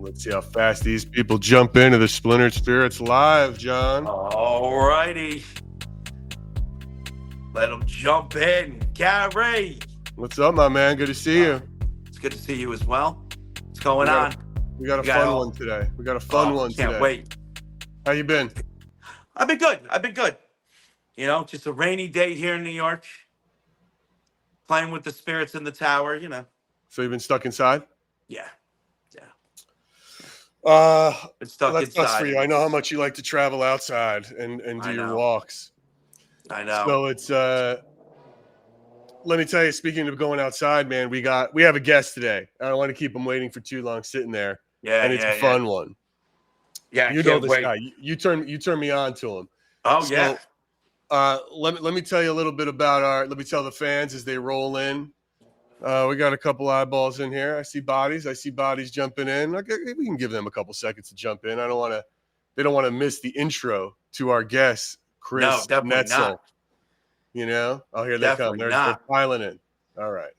Let's see how fast these people jump into the Splintered Spirits live, John. All righty. Let them jump in. Gary. What's up, my man? Good to see you. It's good to see you as well. What's going We on? got a fun one today. We got a fun one today. Can't wait. How you been? I've been good. You know, just a rainy day here in New York. Playing with the spirits in the tower, you know. So you've been stuck inside? Yeah. Been stuck that sucks inside. for you. I know how much you like to travel outside and do your walks. I know. So it's let me tell you, speaking of going outside, man, we have a guest today. I don't want to keep him waiting for too long sitting there. Yeah, and it's a fun one. Yeah, you know this guy. You turn me on to him. Oh, so, yeah. Let me tell you a little bit about let me tell the fans as they roll in. We got a couple eyeballs in here. I see bodies jumping in. Okay, we can give them a couple seconds to jump in. They don't want to miss the intro to our guest, Chris Netzel. Not. You know? Oh, here they come. They're piling in. All right.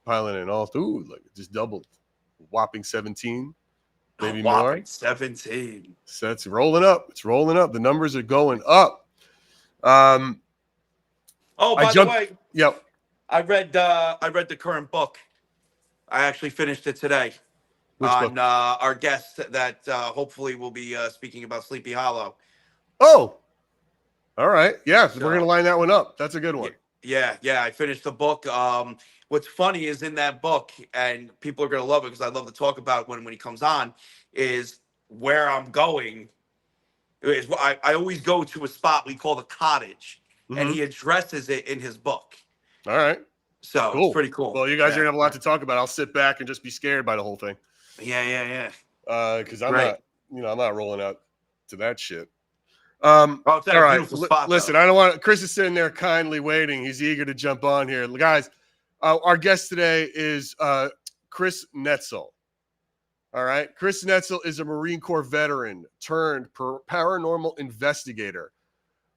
Piling in all through. Like just doubled. Whopping 17. Maybe more. 17. So it's rolling up. It's rolling up. The numbers are going up. By the way, yep. I read the current book. I actually finished it today. Which on book? Our guest that hopefully will be speaking about Sleepy Hollow. Oh, all right. Yeah, so, we're gonna line that one up. That's a good one. Yeah. I finished the book. What's funny is in that book, and people are gonna love it because I love to talk about when he comes on, is where I'm going. Is I always go to a spot we call the cottage, and he addresses it in his book. All right. So cool. It's pretty cool. Well, you guys are gonna have a lot to talk about. I'll sit back and just be scared by the whole thing. Yeah. Because I'm not rolling out to that shit. It's all right. Beautiful spot, listen, though. I don't want. Chris is sitting there kindly waiting. He's eager to jump on here, guys. Our guest today is Chris Netzel. All right, Chris Netzel is a Marine Corps veteran turned paranormal investigator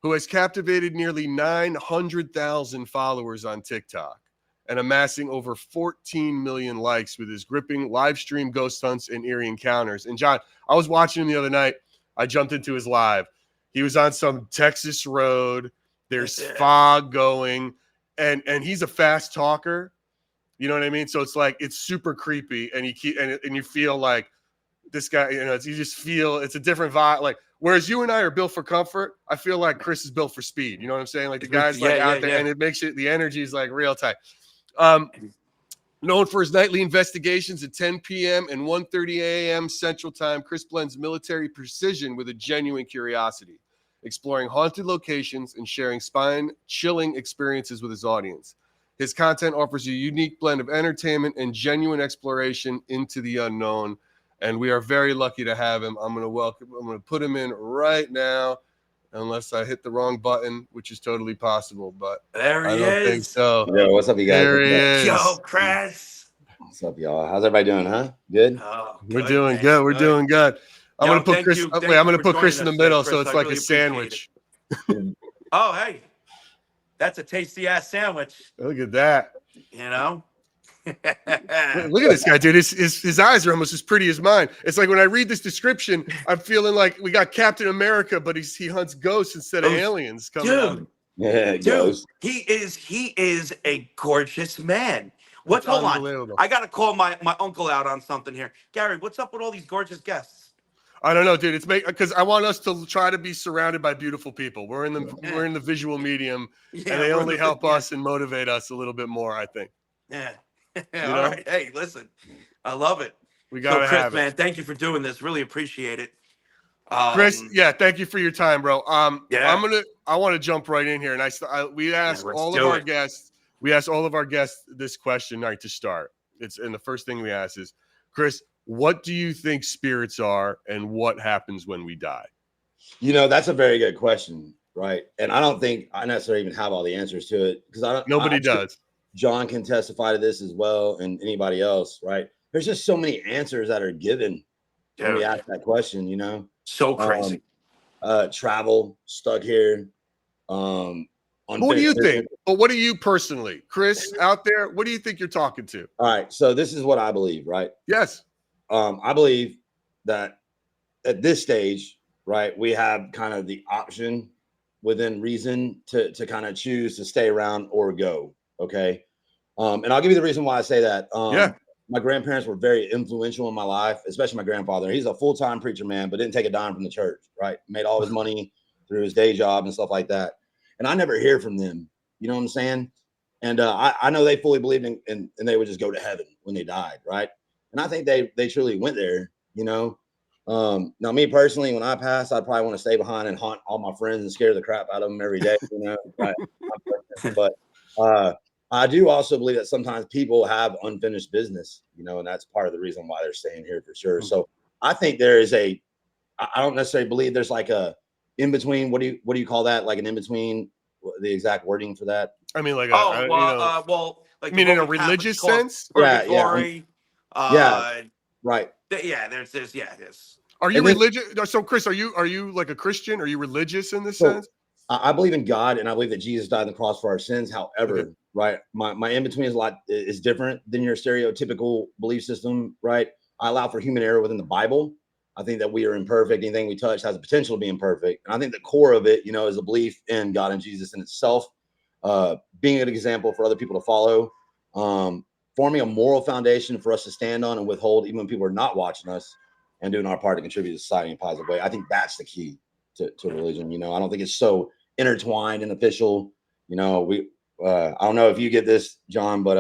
who has captivated nearly 900,000 followers on TikTok and amassing over 14 million likes with his gripping live stream ghost hunts and eerie encounters. And John, I was watching him the other night. I jumped into his live. He was on some Texas road. There's fog going, and he's a fast talker. You know what I mean? So it's like it's super creepy, and you feel like this guy. You know, you just feel it's a different vibe. Like whereas you and I are built for comfort, I feel like Chris is built for speed. You know what I'm saying? Like the guy's out there, and it makes it the energy is like real tight. Known for his nightly investigations at 10 p.m. and 1:30 a.m. Central Time, Chris blends military precision with a genuine curiosity, exploring haunted locations and sharing spine-chilling experiences with his audience. His content offers a unique blend of entertainment and genuine exploration into the unknown, and we are very lucky to have him. I'm going to put him in right now, unless I hit the wrong button, which is totally possible, but there he I don't think so. Yo, what's up, you guys? There he is. Yo, Chris. What's up, y'all? How's everybody doing, huh? Good? Oh, We're doing good. We're doing good. I'm going to put Chris. I'm going to put Chris in the middle, so it's like a sandwich. Oh, hey. That's a tasty-ass sandwich. Look at that. You know? Look at this guy, dude. His eyes are almost as pretty as mine. It's like when I read this description, I'm feeling like we got Captain America, but he hunts ghosts instead of aliens coming out. Yeah, dude, he is a gorgeous man. Hold on. I gotta call my uncle out on something here. Gary, what's up with all these gorgeous guests? I don't know, dude. It's because I want us to try to be surrounded by beautiful people. We're in the visual medium, and they only help us and motivate us a little bit more, I think. Yeah. All right. Hey, listen, I love it. We gotta Chris, have it. Man, thank you for doing this. Really appreciate it. Chris, thank you for your time, bro. I want to jump right in here, and we asked all of our guests. We asked all of our guests this question to start. And the first thing we ask is, Chris, what do you think spirits are, and what happens when we die? You know, that's a very good question, right? And I don't think I necessarily even have all the answers to it because nobody does. John can testify to this as well, and anybody else, right? There's just so many answers that are given when we ask that question. You know, so crazy. Travel, stuck here. What do you think? Well, what do you personally, Chris, out there? What do you think you're talking to? All right, so this is what I believe, right? Yes. I believe that at this stage, right, we have kind of the option within reason to kind of choose to stay around or go. Okay. And I'll give you the reason why I say that. My grandparents were very influential in my life, especially my grandfather. He's a full-time preacher, man, but didn't take a dime from the church, right? Made all his money through his day job and stuff like that. And I never hear from them. You know what I'm saying? And I know they fully believed in and they would just go to heaven when they died, right? And I think they truly went there, you know. Now, me personally, when I pass, I'd probably want to stay behind and haunt all my friends and scare the crap out of them every day, you know. Right? But I do also believe that sometimes people have unfinished business, you know, and that's part of the reason why they're staying here for sure. So I think there is I don't necessarily believe there's like a in between. What do you call that? Like an in between, the exact wording for that? I mean, like, like I mean, in a religious sense? Purgatory. Right. There's. Are you religious? So, Chris, are you like a Christian? Are you religious in this sense? I believe in God, and I believe that Jesus died on the cross for our sins. However, right, my in between is different than your stereotypical belief system. Right, I allow for human error within the Bible. I think that we are imperfect. Anything we touch has the potential to be imperfect. And I think the core of it, you know, is a belief in God and Jesus in itself, being an example for other people to follow, forming a moral foundation for us to stand on and withhold, even when people are not watching us, and doing our part to contribute to society in a positive way. I think that's the key to religion. You know, I don't think it's so intertwined and official. You know, I don't know if you get this, John, but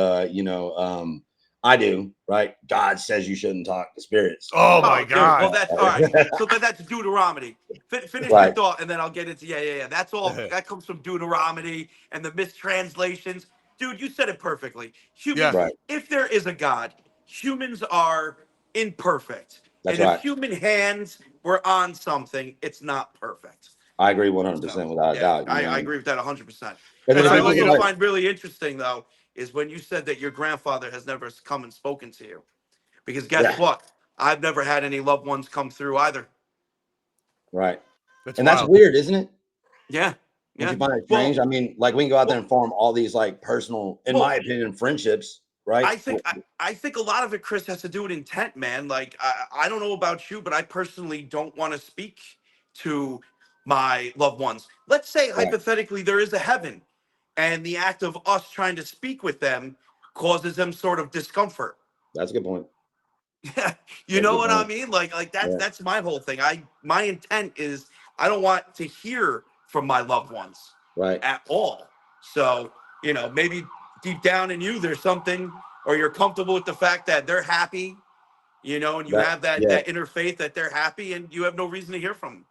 I do, right? God says you shouldn't talk to spirits. Oh my God. Well, that's all right. So that's Deuteronomy. Finish your thought, and then I'll get into That's all. That comes from Deuteronomy and the mistranslations. Dude, you said it perfectly. Humans, if there is a God, humans are imperfect. That's and right. If human hands were on something, it's not perfect. I agree 100% without a doubt. I agree with that 100%. And what I find really interesting, though, is when you said that your grandfather has never come and spoken to you. Because guess what? I've never had any loved ones come through either. Right. That's weird, isn't it? Yeah. Don't you find it strange? I mean, like we can go out there and form all these like personal, in my opinion, friendships. Right. I think a lot of it, Chris, has to do with intent, man. Like, I don't know about you, but I personally don't want to speak to my loved ones. Let's say hypothetically there is a heaven, and the act of us trying to speak with them causes them sort of discomfort. That's a good point. Yeah, you know what I mean? Like that's my whole thing. My intent is I don't want to hear from my loved ones at all. So, you know, maybe deep down in you, there's something, or you're comfortable with the fact that they're happy, you know, and you have that inner faith that they're happy, and you have no reason to hear from them.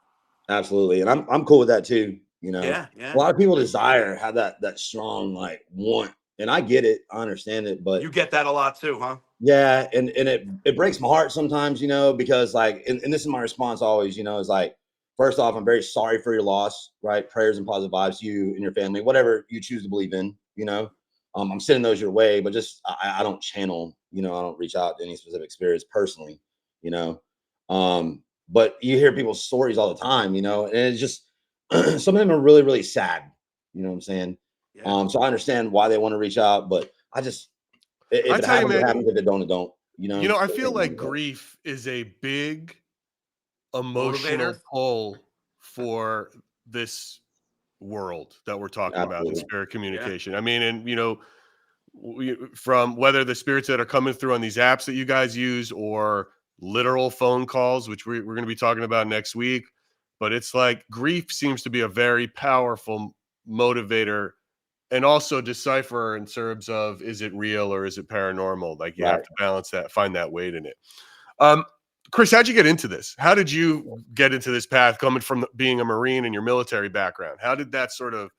Absolutely. And I'm cool with that too. You know, a lot of people have that strong, like, want, and I get it. I understand it, but you get that a lot too, huh? Yeah. And it breaks my heart sometimes, you know, because like, and this is my response always, you know, is like, first off, I'm very sorry for your loss, right? Prayers and positive vibes to you and your family, whatever you choose to believe in, you know. I'm sending those your way, but just I don't channel, you know, I don't reach out to any specific spirits personally, you know. But you hear people's stories all the time, you know, and it's just some of them are really, really sad. You know what I'm saying? So I understand why they want to reach out, but I just if it happens, it happens. If it don't, it don't. You know. You know, I feel like grief is a big emotional pull for this world that we're talking about in spirit communication. I mean, and you know, from whether the spirits that are coming through on these apps that you guys use or literal phone calls, which we're going to be talking about next week, but it's like grief seems to be a very powerful motivator and also decipher in terms of, is it real or is it paranormal? Like you have to balance that, find that weight in it. Chris, how'd you get into this? How did you get into this path coming from being a Marine and your military background? How did that sort of,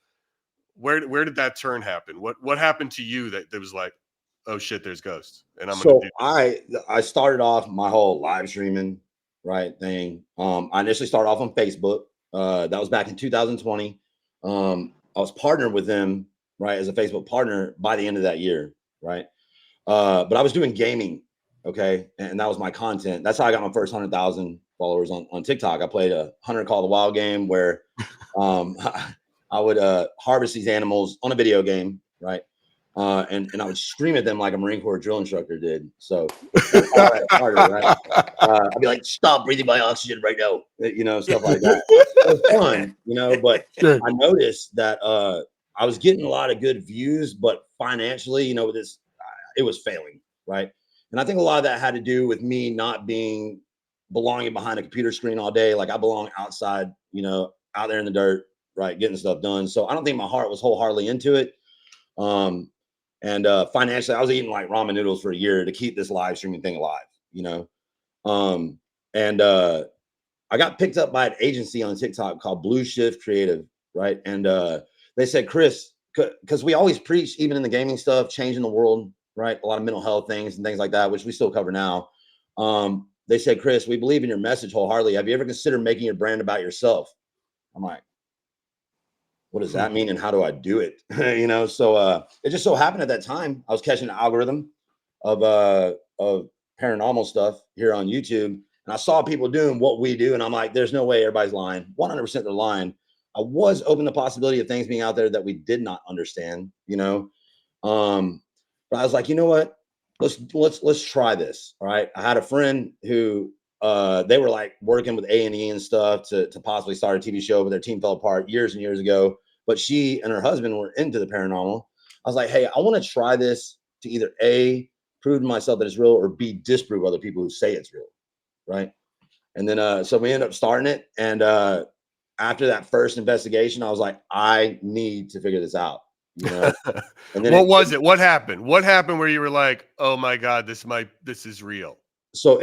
where did that turn happen? What happened to you that was like, oh shit, there's ghosts? And I'm going to do this. I started off my whole live streaming thing. I initially started off on Facebook. That was back in 2020. I was partnered with them, right, as a Facebook partner by the end of that year, right? But I was doing gaming, okay, and that was my content. That's how I got my first 100,000 followers on TikTok. I played a Hunter Call the Wild game where I would harvest these animals on a video game, right? And I would scream at them like a Marine Corps drill instructor did. So that's how that started, right? I'd be like, "Stop breathing my oxygen right now," stuff like that. It was fun, but Sure. I noticed that I was getting a lot of good views, but financially, with this, it was failing, right? And I think a lot of that had to do with me not belonging behind a computer screen all day. Like I belong outside, out there in the dirt, right, getting stuff done. So I don't think my heart was wholeheartedly into it. And financially, I was eating like ramen noodles for a year to keep this live streaming thing alive, and I got picked up by an agency on TikTok called Blue Shift Creative, right? And they said, Chris, because we always preach, even in the gaming stuff, changing the world, right? A lot of mental health things and things like that, which we still cover now. They said, Chris, we believe in your message wholeheartedly. Have you ever considered making your brand about yourself? I'm like, what does that mean? And how do I do it? So it just so happened at that time, I was catching the algorithm of paranormal stuff here on YouTube. And I saw people doing what we do. And I'm like, there's no way everybody's lying. 100% they're lying. I was open to the possibility of things being out there that we did not understand, but I was like, you know what? Let's try this. All right. I had a friend who they were like working with A&E and stuff to possibly start a TV show, but their team fell apart years and years ago. But she and her husband were into the paranormal. I was like, hey, I want to try this to either A, prove to myself that it's real, or B, disprove other people who say it's real. Right. And then so we ended up starting it. And after that first investigation, I was like, I need to figure this out. And then what was it? What happened? What happened where you were like, oh my God, this is real? So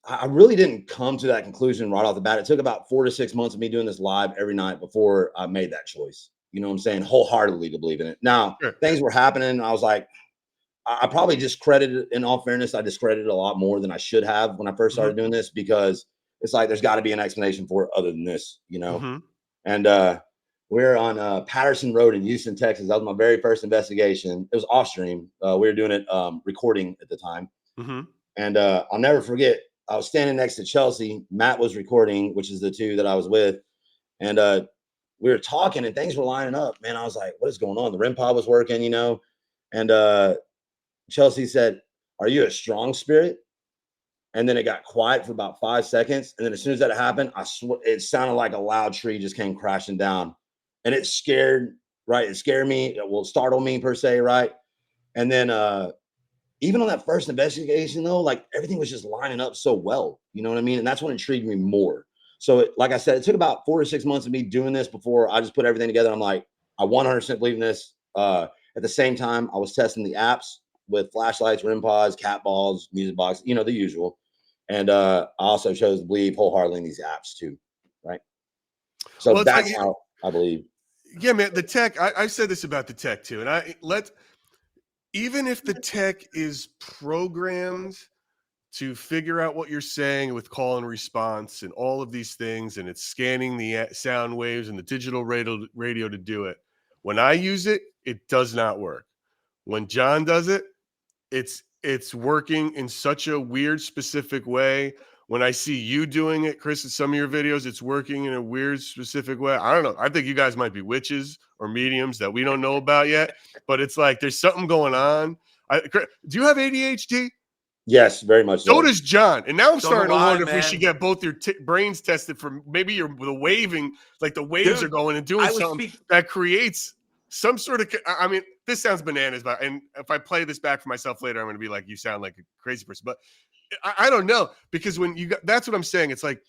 I really didn't come to that conclusion right off the bat. It took about 4 to 6 months of me doing this live every night before I made that choice. You know what I'm saying? Wholeheartedly to believe in it. Now, Sure. Things were happening. I was like, I probably discredited, in all fairness, I discredited a lot more than I should have when I first started doing this, because it's like, there's got to be an explanation for it other than this, And we're on Patterson Road in Houston, Texas. That was my very first investigation. It was off stream. We were doing it recording at the time. And I'll never forget, I was standing next to Chelsea. Matt was recording, which is the two that I was with. And we were talking and things were lining up. Man, I was like, what is going on? The REM pod was working, And Chelsea said, are you a strong spirit? And then it got quiet for about 5 seconds. And then as soon as that happened, it sounded like a loud tree just came crashing down. And it scared, right? It scared me. It will startle me per se, right? And then even on that first investigation, though, like everything was just lining up so well. You know what I mean? And that's what intrigued me more. So, like I said, it took about 4 to 6 months of me doing this before I just put everything together. I'm like, I 100% believe in this. At the same time, I was testing the apps with flashlights, REM pods, cat balls, music box, the usual. And I also chose to believe wholeheartedly in these apps too, right? So that's how I believe. Yeah, man. The tech. I said this about the tech too, and even if the tech is programmed to figure out what you're saying with call and response and all of these things, and it's scanning the sound waves and the digital radio to do it. When I use it, it does not work. When John does it, it's working in such a weird, specific way. When I see you doing it, Chris, in some of your videos, it's working in a weird, specific way. I don't know. I think you guys might be witches or mediums that we don't know about yet, but it's like there's something going on. Do you have ADHD? Yes, very much so. So does John. And now I'm So starting to do I, wonder if we man. should get both your brains tested for maybe the waving, like the waves Dude, are going and doing I would something speak- that creates some sort of, I mean, this sounds bananas, but and if I play this back for myself later, I'm going to be like, you sound like a crazy person. But I don't know, because when that's what I'm saying. It's like,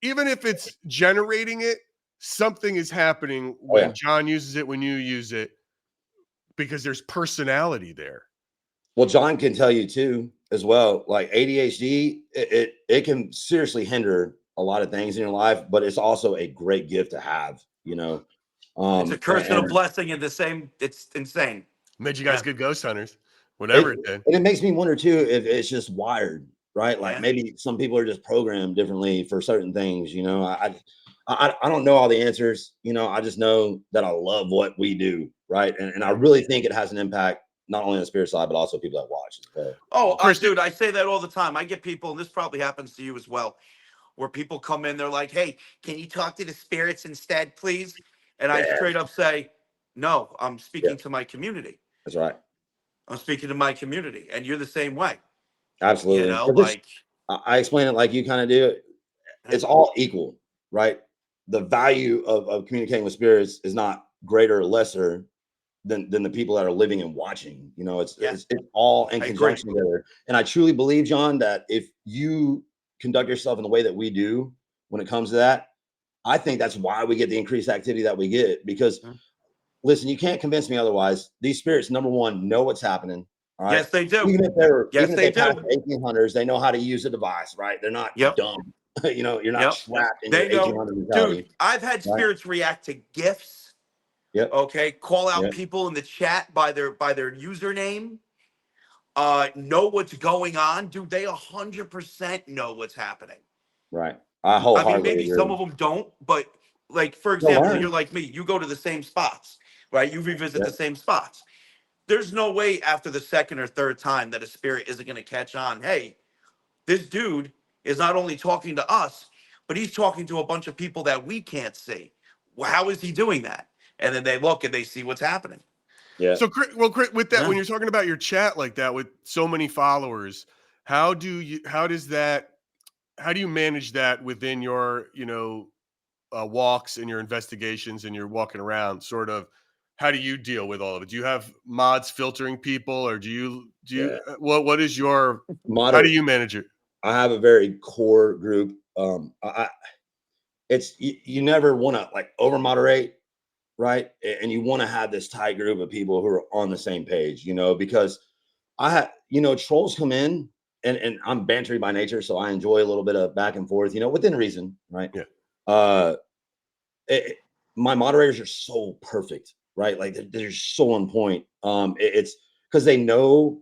even if it's generating it, something is happening when John uses it, when you use it, because there's personality there. Well, John can tell you too, as well. Like ADHD, it can seriously hinder a lot of things in your life, but it's also a great gift to have. It's a curse and a blessing in the same. It's insane. Made you guys good ghost hunters, whatever it did. And it makes me wonder too if it's just wired, right? Like maybe some people are just programmed differently for certain things. I don't know all the answers. I just know that I love what we do, right? And I really think it has an impact not only on the spirit side, but also people that watch. Dude, I say that all the time. I get people, and this probably happens to you as well, where people come in, they're like, hey, can you talk to the spirits instead, please? And I straight up say, No, I'm speaking to my community. That's right. I'm speaking to my community, and you're the same way. Absolutely. You know, But this, like I explain it like you kind of do. It's all equal, right? The value of communicating with spirits is not greater or lesser than the people that are living and watching. You know, it's all in I conjunction agree. together. And I truly believe, John, that if you conduct yourself in the way that we do when it comes to that, I think that's why we get the increased activity that we get. Because listen, you can't convince me otherwise. These spirits, number one, know what's happening. All right. Yes, they do. Even if they do. pass the 1800s, they know how to use a device, right? They're not Yep. dumb. You know, you're not trapped in They your know, 1800 mentality. dude. I've had spirits react to gifts. Yep. Okay, call out people in the chat by their username. Know what's going on, dude. They 100% know what's happening. Right. I mean, wholeheartedly maybe agree. some of them don't, but like for They'll example, learn. you're like me. You go to the same spots, right? You revisit Yep. the same spots. There's no way after the second or third time that a spirit isn't going to catch on. Hey, this dude is not only talking to us, but he's talking to a bunch of people that we can't see. Well, how is he doing that? And then they look and they see what's happening. Yeah. So, Chris, with that, when you're talking about your chat like that with so many followers, how do you manage that within your, walks and your investigations and you're walking around? Sort of, how do you deal with all of it? Do you have mods filtering people, or do you? What is your? How do you manage it? I have a very core group. You never want to like over moderate, right? And you want to have this tight group of people who are on the same page, because trolls come in and I'm bantery by nature, so I enjoy a little bit of back and forth, within reason, right? Yeah. My moderators are so perfect, right? Like they're so on point. It's because they know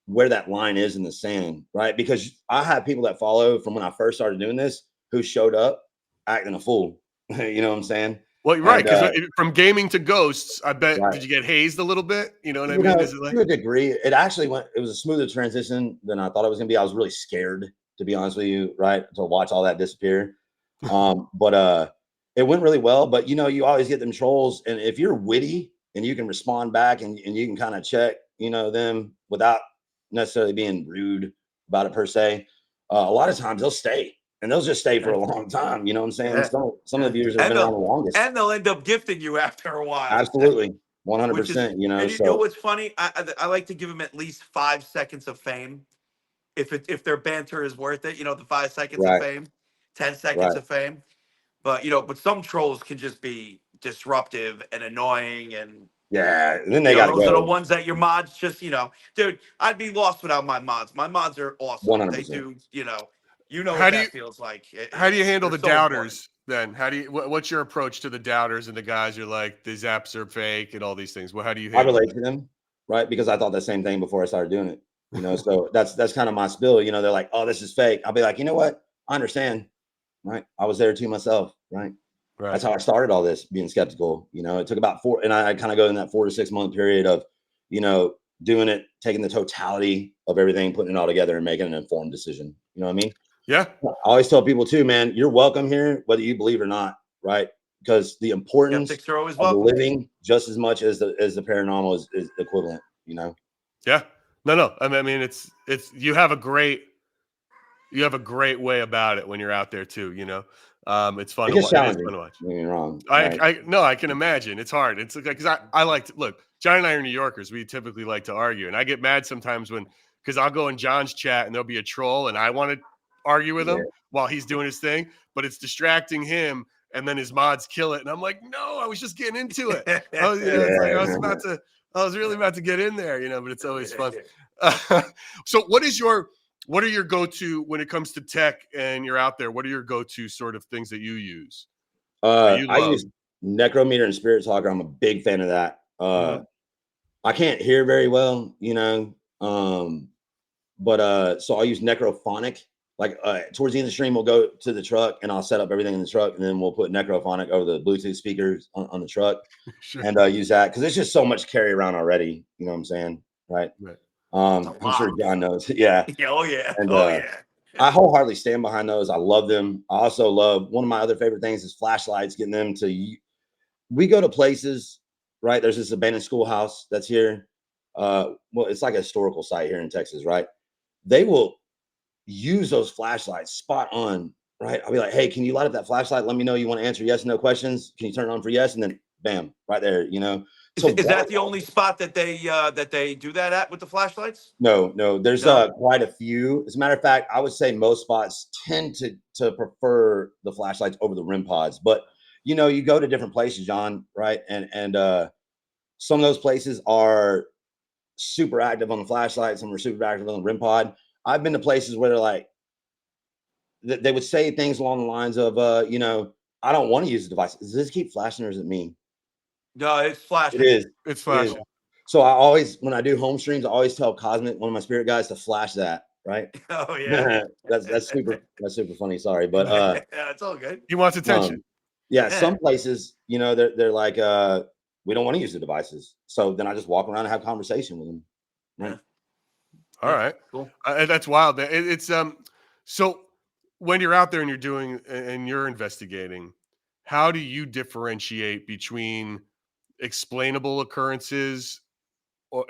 where that line is in the sand, right? Because I have people that follow from when I first started doing this who showed up acting a fool. You know what I'm saying? Well, you're right, because from gaming to ghosts, I bet, did you get hazed a little bit? You know what I mean? Is it like, to a degree, it was a smoother transition than I thought it was going to be. I was really scared, to be honest with you, right? To watch all that disappear. But it went really well. But, you always get them trolls. And if you're witty and you can respond back and you can kind of check, them without necessarily being rude about it per se, a lot of times they'll stay. And they'll just stay for a long time. You know what I'm saying? Some of the viewers have been around the longest. And they'll end up gifting you after a while. Absolutely. 100%. And you know what's funny? I like to give them at least 5 seconds of fame. If their banter is worth it, the 5 seconds of fame, 10 seconds of fame. But but some trolls can just be disruptive and annoying, and and then they got those are the ones that your mods just dude. I'd be lost without my mods. My mods are awesome. 100%. They do what that feels like. How do you handle the doubters then? What's your approach to the doubters and the guys you're like, the zaps are fake and all these things? Well, how do you handle I relate to them, right? Because I thought the same thing before I started doing it. So that's kind of my spill. They're like, oh, this is fake. I'll be like, you know what? I understand, right? I was there too myself, right? That's how I started all this, being skeptical. It took about 4, and I kind of go in that 4 to 6 month period of, doing it, taking the totality of everything, putting it all together and making an informed decision. You know what I mean? Yeah. I always tell people too, man, you're welcome here, whether you believe or not, right? Because the importance of living just as much as the paranormal is equivalent, Yeah. No. I mean, it's you have a great way about it when you're out there too. It's fun. It is fun to watch. Don't get me wrong. I can imagine. It's hard. It's because I like to look. John and I are New Yorkers. We typically like to argue, and I get mad sometimes because I'll go in John's chat and there'll be a troll, and I want to argue with him while he's doing his thing, but it's distracting him, and then his mods kill it, and I'm like, no, I was just getting into it. I was really about to get in there, but it's always fun. So what are your go-to when it comes to tech and you're out there? What are your go-to sort of things that you use? I use Necrometer and Spirit Talker. I'm a big fan of that. I can't hear very well, but so I'll use Necrophonic. Like towards the end of the stream, we'll go to the truck and I'll set up everything in the truck, and then we'll put Necrophonic over the Bluetooth speakers on the truck and use that because there's just so much carry around already. You know what I'm saying? Right. I'm sure John knows. Yeah. Oh yeah. And, I wholeheartedly stand behind those. I love them. I also love, one of my other favorite things is flashlights, getting them to, we go to places right? There's this abandoned schoolhouse that's here. Well, it's like a historical site here in Texas, right? They will use those flashlights spot on, right? I'll be like, hey, can you light up that flashlight? Let me know you want to answer yes or no questions. Can you turn it on for yes? And then bam, right there, So Is that the only spot that they do that at with the flashlights? no, there's No? quite a few. As a matter of fact, I would say most spots tend to prefer the flashlights over the REM pods. But you go to different places, John, right? And some of those places are super active on the flashlight, some are super active on the REM pod. I've been to places where they're like, they would say things along the lines of, I don't want to use the device. Does this keep flashing or is it me? No, it's It flashing. is. It's It is. flashing. So I always, when I do home streams, I always tell Cosmic, one of my spirit guys, to flash that, right? Oh yeah. That's super funny. Sorry. But Yeah, it's all good. He wants attention. yeah, some places, they're like, we don't want to use the devices. So then I just walk around and have conversation with them. Right. All right. Cool. That's wild. It's so when you're out there and you're doing and you're investigating, how do you differentiate between explainable occurrences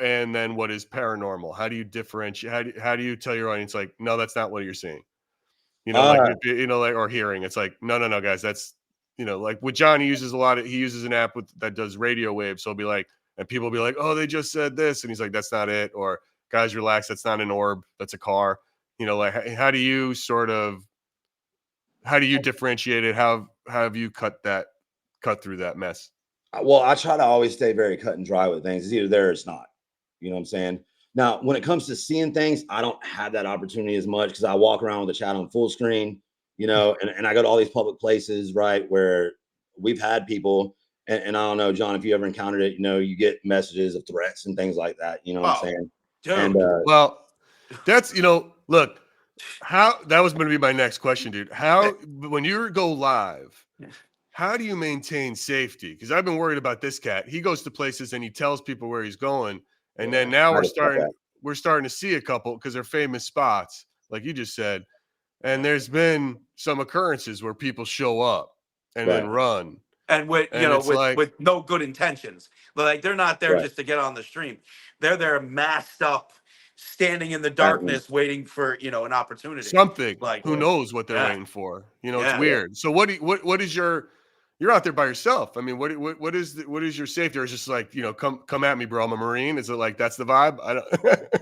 and then what is paranormal? How do you differentiate? How do you tell your audience like, no, that's not what you're seeing? Like like or hearing. It's like, no, guys, that's like with John, he uses an app that does radio waves. So he'll be like, and people will be like, oh, they just said this, and he's like, that's not it. Or guys, relax, that's not an orb, that's a car. Like how do you differentiate it? How have you cut through that mess? Well, I try to always stay very cut and dry with things. It's either there or it's not. You know what I'm saying? Now, when it comes to seeing things, I don't have that opportunity as much because I walk around with the chat on full screen, and I go to all these public places, right, where we've had people, and I don't know, John, if you ever encountered it, you get messages of threats and things like that. You know what I'm saying? Dude. And well, that's look, how that was going to be my next question, dude. How when you go live, how do you maintain safety? Because I've been worried about this cat. He goes to places and he tells people where he's going, and then now we're starting to see a couple because they're famous spots, like you just said. And there's been some occurrences where people show up and then run. And with with no good intentions. Like they're not there just to get on the stream. They're there masked up, standing in the darkness, waiting for an opportunity. Something. Like who knows what they're waiting for? It's weird. So what is you're out there by yourself. I mean, what is your safety? Or is it just like, come at me, bro. I'm a Marine. Is it like that's the vibe? I don't.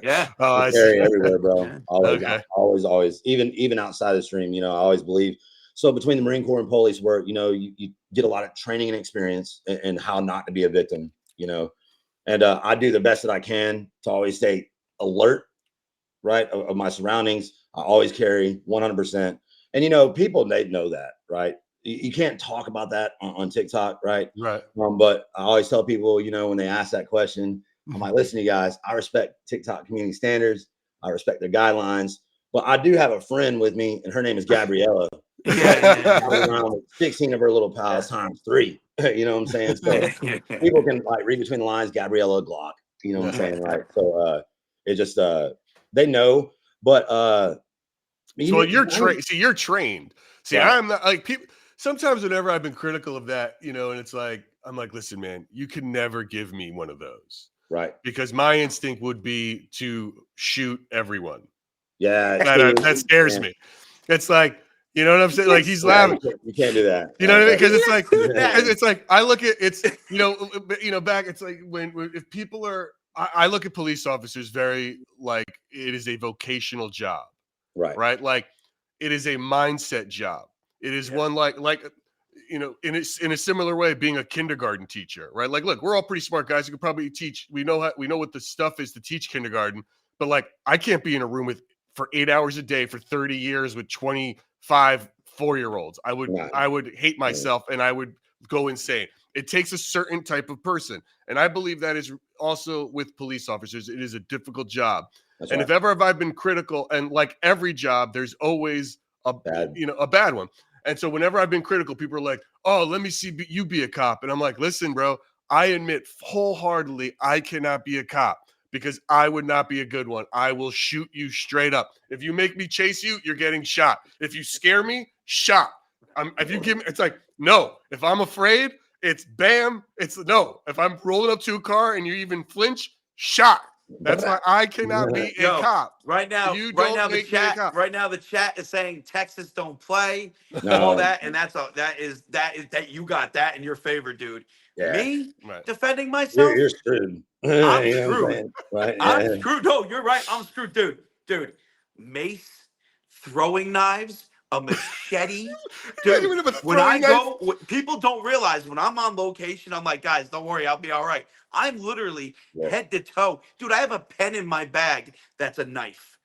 Yeah. I carry everywhere, bro. Yeah. Always, Okay. always, even outside the stream. I always believe. So between the Marine Corps and police work, you get a lot of training and experience and how not to be a victim. And I do the best that I can to always stay alert, right, of my surroundings. I always carry 100%. And people, they know that, right? You can't talk about that on TikTok, right? Right. But I always tell people, when they ask that question, I'm like, listen, you guys, I respect TikTok community standards. I respect their guidelines. But I do have a friend with me, and her name is Gabriella. Yeah. Around with 16 of her little pals times 3. You know what I'm saying? So people can like read between the lines, Gabriella Glock. You know what I'm saying? Right. So it just they know, but so you're trained. See, you're trained. See, right. I'm not like people. Sometimes whenever I've been critical of that, and it's like, I'm like, listen, man, you can never give me one of those. Right. Because my instinct would be to shoot everyone. Yeah. That scares me. It's like, you know what I'm saying? Like he's laughing. You can't do that. You know what I mean? Because it's like I look at it's back. It's like when if people are, I look at police officers very like it is a vocational job, right? Like it is a mindset job. It is one like in a similar way being a kindergarten teacher, right? Like, look, we're all pretty smart guys. You could probably teach. We know what the stuff is to teach kindergarten, but like I can't be in a room for 8 hours a day for 30 years with 25 4-year-olds. I would hate myself and I would go insane. It takes a certain type of person. And I believe that is also with police officers. It is a difficult job. That's and right. If ever have I been critical, and like every job, there's always a bad one. And so whenever I've been critical, people are like, oh, let me see you be a cop. And I'm like, listen, bro, I admit wholeheartedly I cannot be a cop. Because I would not be a good one. I will shoot you straight up. If you make me chase you, you're getting shot. If you scare me, shot. If you give me, it's like, no. If I'm afraid It's bam. It's no. If I'm rolling up to a car and you even flinch, shot. That's why I cannot be a Yo, cop. right now, You don't make me a cop. Right now, the chat is saying Texas don't play, No. all that, and that you got that in your favor, dude. Yeah. Me Right. defending myself, You're screwed. I'm You know what I'm screwed. saying? Right? I'm Yeah. screwed. No, you're right. I'm screwed, dude. Dude, mace, throwing knives, a machete. Wait a Dude, minute, but when I throwing knife. go, people don't realize when I'm on location, I'm like, guys, don't worry, I'll be all right. I'm literally Yeah. head to toe. Dude, I have a pen in my bag that's a knife.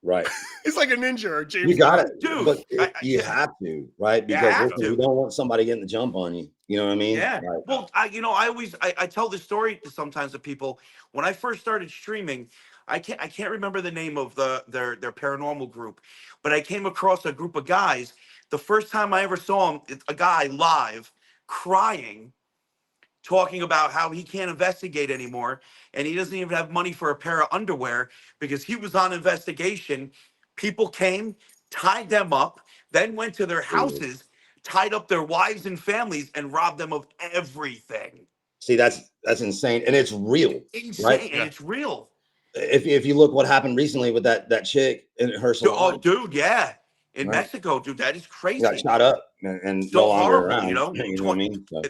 Right. It's like a ninja or James You got Bond. it, Dude, but you yeah. have to, right? Yeah, I Because have listen, to. you don't want somebody getting the jump on you. You know what I mean? Yeah. Right. Well, I tell this story to sometimes to people. When I first started streaming, I can't remember the name of their paranormal group, but I came across a group of guys. The first time I ever saw him, it's a guy live crying, talking about how he can't investigate anymore and he doesn't even have money for a pair of underwear because he was on investigation. People came, tied them up, then went to their houses, tied up their wives and families, and robbed them of everything. See, that's insane, and it's real, Insane, right? and Yeah. it's real. If you look what happened recently with that chick in her Oh, salon, dude, yeah. In right? Mexico, dude, that is She got crazy. shot up and no So longer horrible, you around. know? You know what I mean? So,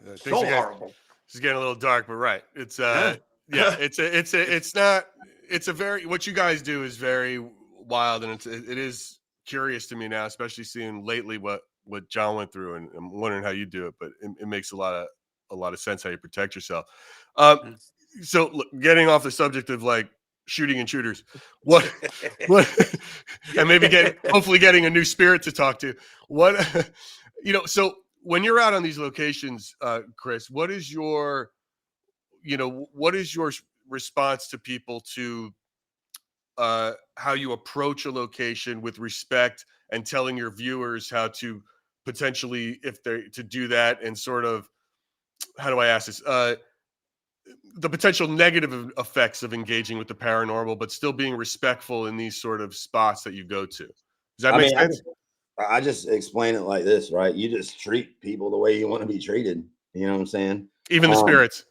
Things So are getting, horrible. this is getting a little dark, but right. It's Yeah. yeah. It's not. It's a very what you guys do is very wild, and it is curious to me now, especially seeing lately what John went through, and I'm wondering how you do it. But it makes a lot of sense how you protect yourself. Mm. So look, getting off the subject of like shooting and shooters, what and maybe hopefully getting a new spirit to talk to. What so when you're out on these locations, Chris, what is your response to people to how you approach a location with respect and telling your viewers how to potentially if they to do that and sort of how do I ask this the potential negative effects of engaging with the paranormal, but still being respectful in these sort of spots that you go to. Does that I make mean, sense? I just explain it like this, right? You just treat people the way you want to be treated. You know what I'm saying? Even the spirits.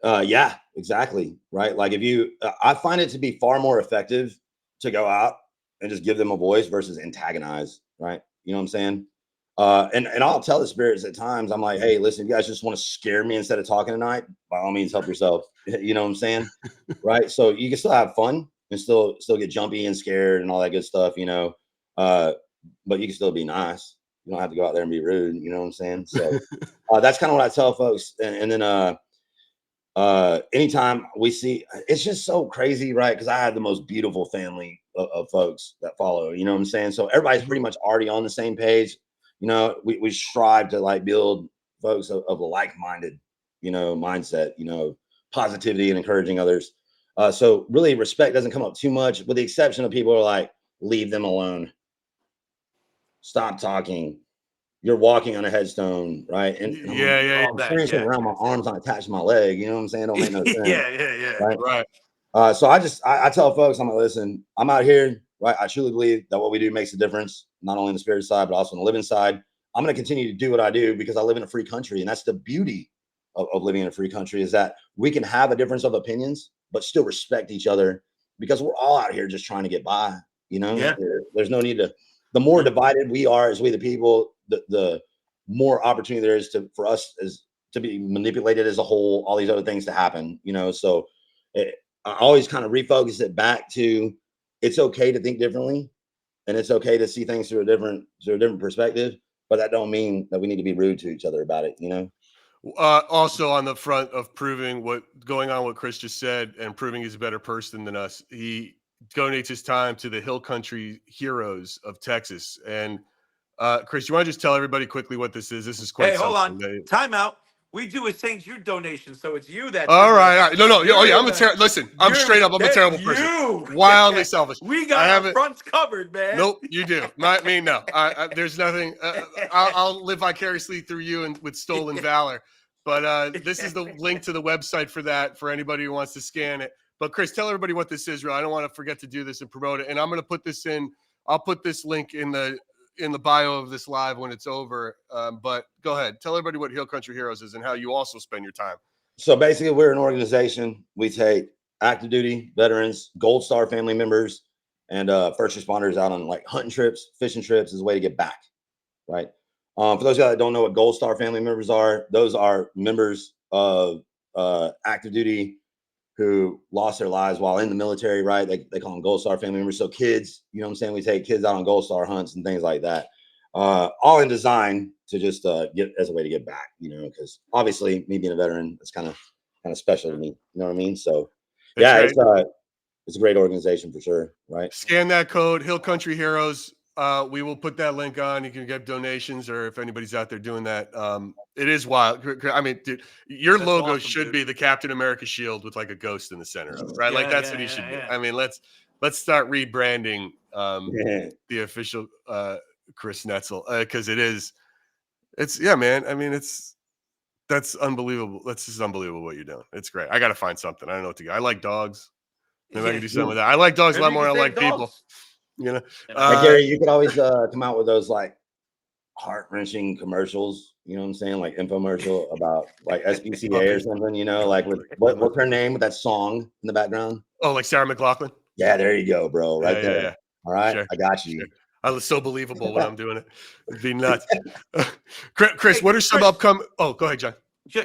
Yeah, exactly. Right. Like if you, I find it to be far more effective to go out and just give them a voice versus antagonize. Right. You know what I'm saying? And I'll tell the spirits at times, I'm like, hey, listen, you guys just want to scare me instead of talking tonight. By all means, help yourself. You know what I'm saying? Right. So you can still have fun and still get jumpy and scared and all that good stuff, but you can still be nice. You don't have to go out there and be rude. You know what I'm saying? So that's kind of what I tell folks. And then, anytime we see, it's just so crazy, right? Because I have the most beautiful family of folks that follow, you know what I'm saying? So everybody's pretty much already on the same page. We strive to like build folks of a like-minded, mindset, positivity and encouraging others. So really respect doesn't come up too much, with the exception of people who are like, leave them alone. Stop talking. You're walking on a headstone, right? And I'm Yeah. All that, carrying something yeah. around my arms not attached to my leg. You know what I'm saying? It don't make no sense. Yeah. Right. Right. So I tell folks, I'm like, listen, I'm out here, right? I truly believe that what we do makes a difference, not only in the spirit side, but also in the living side. I'm going to continue to do what I do because I live in a free country. And that's the beauty of living in a free country, is that we can have a difference of opinions, but still respect each other, because we're all out here just trying to get by. Yeah. There's no need to, the more divided we are as we the people, the more opportunity there is for us as to be manipulated as a whole, all these other things to happen, so I always kind of refocus it back to, it's okay to think differently, and it's okay to see things through a different perspective, but that don't mean that we need to be rude to each other about it, Also on the front of proving what Chris just said and proving he's a better person than us, he donates his time to the Hill Country Heroes of Texas. And Chris, you want to just tell everybody quickly what this is? This is quite Hey, hold something. on. Time out. We do a St. Jude donation, so it's you that. All right. No. Oh yeah, listen, I'm straight up. I'm a terrible person. Wildly selfish. We got our fronts covered, man. Nope, you do. Not me. No, there's nothing. I'll live vicariously through you and with stolen valor. But this is the link to the website for that, for anybody who wants to scan it. But Chris, tell everybody what this is, real. I don't want to forget to do this and promote it. And I'm going to put this in. I'll put this link in in the bio of this live when it's over. But go ahead, tell everybody what Hill Country Heroes is and how you also spend your time. So basically, we're an organization. We take active duty veterans, Gold Star family members, and first responders out on like hunting trips, fishing trips as a way to get back, right? For those guys that don't know what Gold Star family members are, those are members of active duty who lost their lives while in the military, right? They call them Gold Star family members. So kids, you know what I'm saying? We take kids out on Gold Star hunts and things like that. All in design to just get as a way to get back, you know, because obviously me being a veteran, it's kind of special to me. You know what I mean? So yeah, it's a great organization for sure, right? Scan that code, Hill Country Heroes. We will put that link on. You can get donations, or if anybody's out there doing that. It is wild. I mean, dude, your That's logo awesome, should dude. be the Captain America shield with like a ghost in the center of it, right? Like Yeah, that's yeah, what he yeah, should be. yeah. I mean, let's start rebranding Yeah. the official Chris Netzel, because it's yeah, man. I mean, that's unbelievable. That's just unbelievable what you're doing. It's great. I got to find something. I don't know what to get. I like dogs. Maybe I can do something with that. I like dogs a lot more than I like people. You know, Like Gary, you could always come out with those like heart-wrenching commercials, you know what I'm saying? Like infomercial about like SPCA or something, you know, like with what's her name with that song in the background? Oh, like Sarah McLachlan? Yeah, there you go, bro. Right there. Yeah. All right. Sure, I got you. sure. I was so believable when I'm doing it. It'd be nuts. Chris, what are some upcoming? Oh, go ahead, John.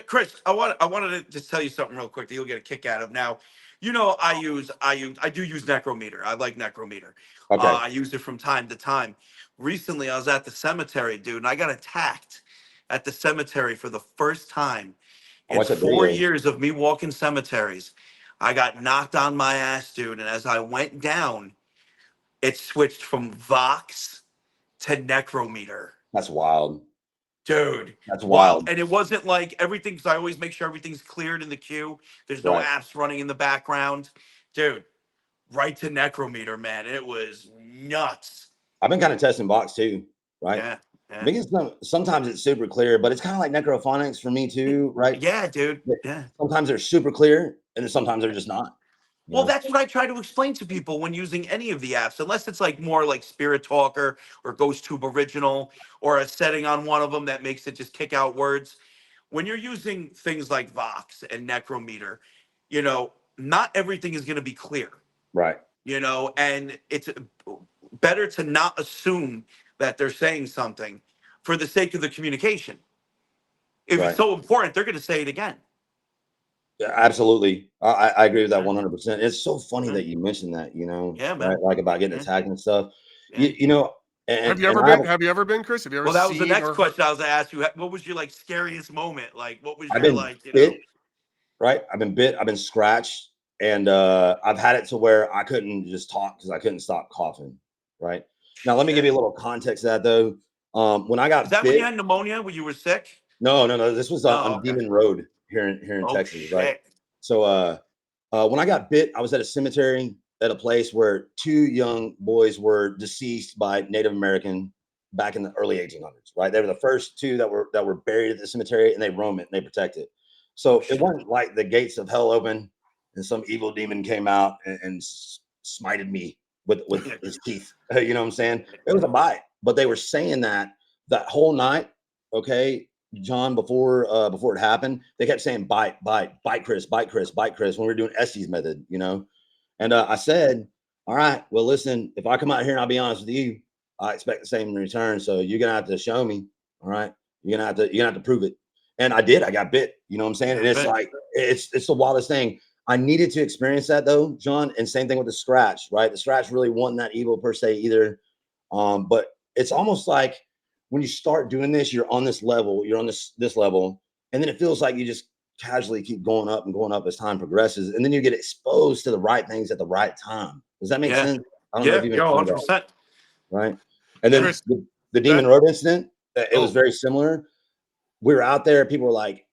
Chris, I wanted to just tell you something real quick that you'll get a kick out of. Now, you know, I do use Necrometer. I like Necrometer. Okay. I use it from time to time. Recently, I was at the cemetery, dude, and I got attacked at the cemetery for the first time in 4 years of me walking cemeteries. I got knocked on my ass, dude, and as I went down, it switched from Vox to Necrometer. That's wild. Dude, that's wild. And it wasn't like everything, because I always make sure everything's cleared in the queue. There's no apps running in the background. Dude, right to Necrometer, man. It was nuts. I've been kind of testing Vox too, right? Yeah. Because sometimes it's super clear, but it's kind of like necrophonics for me too, right? Yeah, dude. Yeah. Sometimes they're super clear, and then sometimes they're just not. Well, that's what I try to explain to people when using any of the apps, unless it's like more like Spirit Talker or GhostTube Original or a setting on one of them that makes it just kick out words. When you're using things like Vox and Necrometer, you know, not everything is going to be clear. Right. You know, and it's better to not assume that they're saying something for the sake of the communication. If it's so important, they're going to say it again. Yeah, absolutely. I agree with that 100%. It's so funny that you mentioned that, you know, right? Like about getting attacked and stuff. You know, have you ever been, Chris? Have you ever that was the next question I was going to ask you. What was your like scariest moment? Like, what was your like, you bit, know? Right. I've been bit, I've been scratched, and I've had it to where I couldn't just talk because I couldn't stop coughing. Right. Now, let me give you a little context to that though. When I got Is that when you had pneumonia, when you were sick? No. This was on Demon Road here in Texas, right? So when I got bit, I was at a cemetery at a place where 2 young boys were deceased by Native American back in the early 1800s, right? They were the first 2 that were buried at the cemetery, and they roam it and they protect it. So it wasn't like the gates of hell open and some evil demon came out and smited me with his teeth. You know what I'm saying? It was a bite, but they were saying that whole night, okay, John, before it happened, they kept saying bite Chris, bite Chris, bite Chris when we were doing Estes method, you know. And I said, all right, well, listen, if I come out here and I'll be honest with you, I expect the same in return. So you're gonna have to show me. All right, you're gonna have to prove it. And I did. I got bit. You know what I'm saying? And it's like it's the wildest thing. I needed to experience that though, John. And same thing with the scratch, right? The scratch really wasn't that evil per se either. But it's almost like when you start doing this, you're on this level, you're on this level, and then it feels like you just casually keep going up and going up as time progresses, and then you get exposed to the right things at the right time. Does that make sense? I don't know if you 100%. Right. And then the Demon Road incident, it was very similar. We were out there, people were like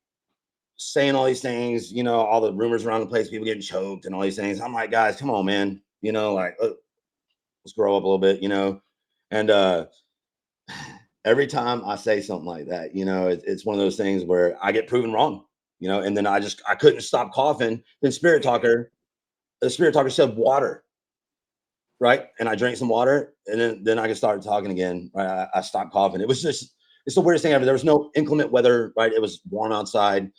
saying all these things, you know, all the rumors around the place, people getting choked and all these things. I'm like, guys, come on, man. You know, like let's grow up a little bit, you know. And every time I say something like that, you know, it's one of those things where I get proven wrong, you know, and then I couldn't stop coughing. Then the Spirit Talker said water. right? And I drank some water, and then I could start talking again. Right? I stopped coughing. It was just, it's the weirdest thing ever. There was no inclement weather, right? It was warm outside.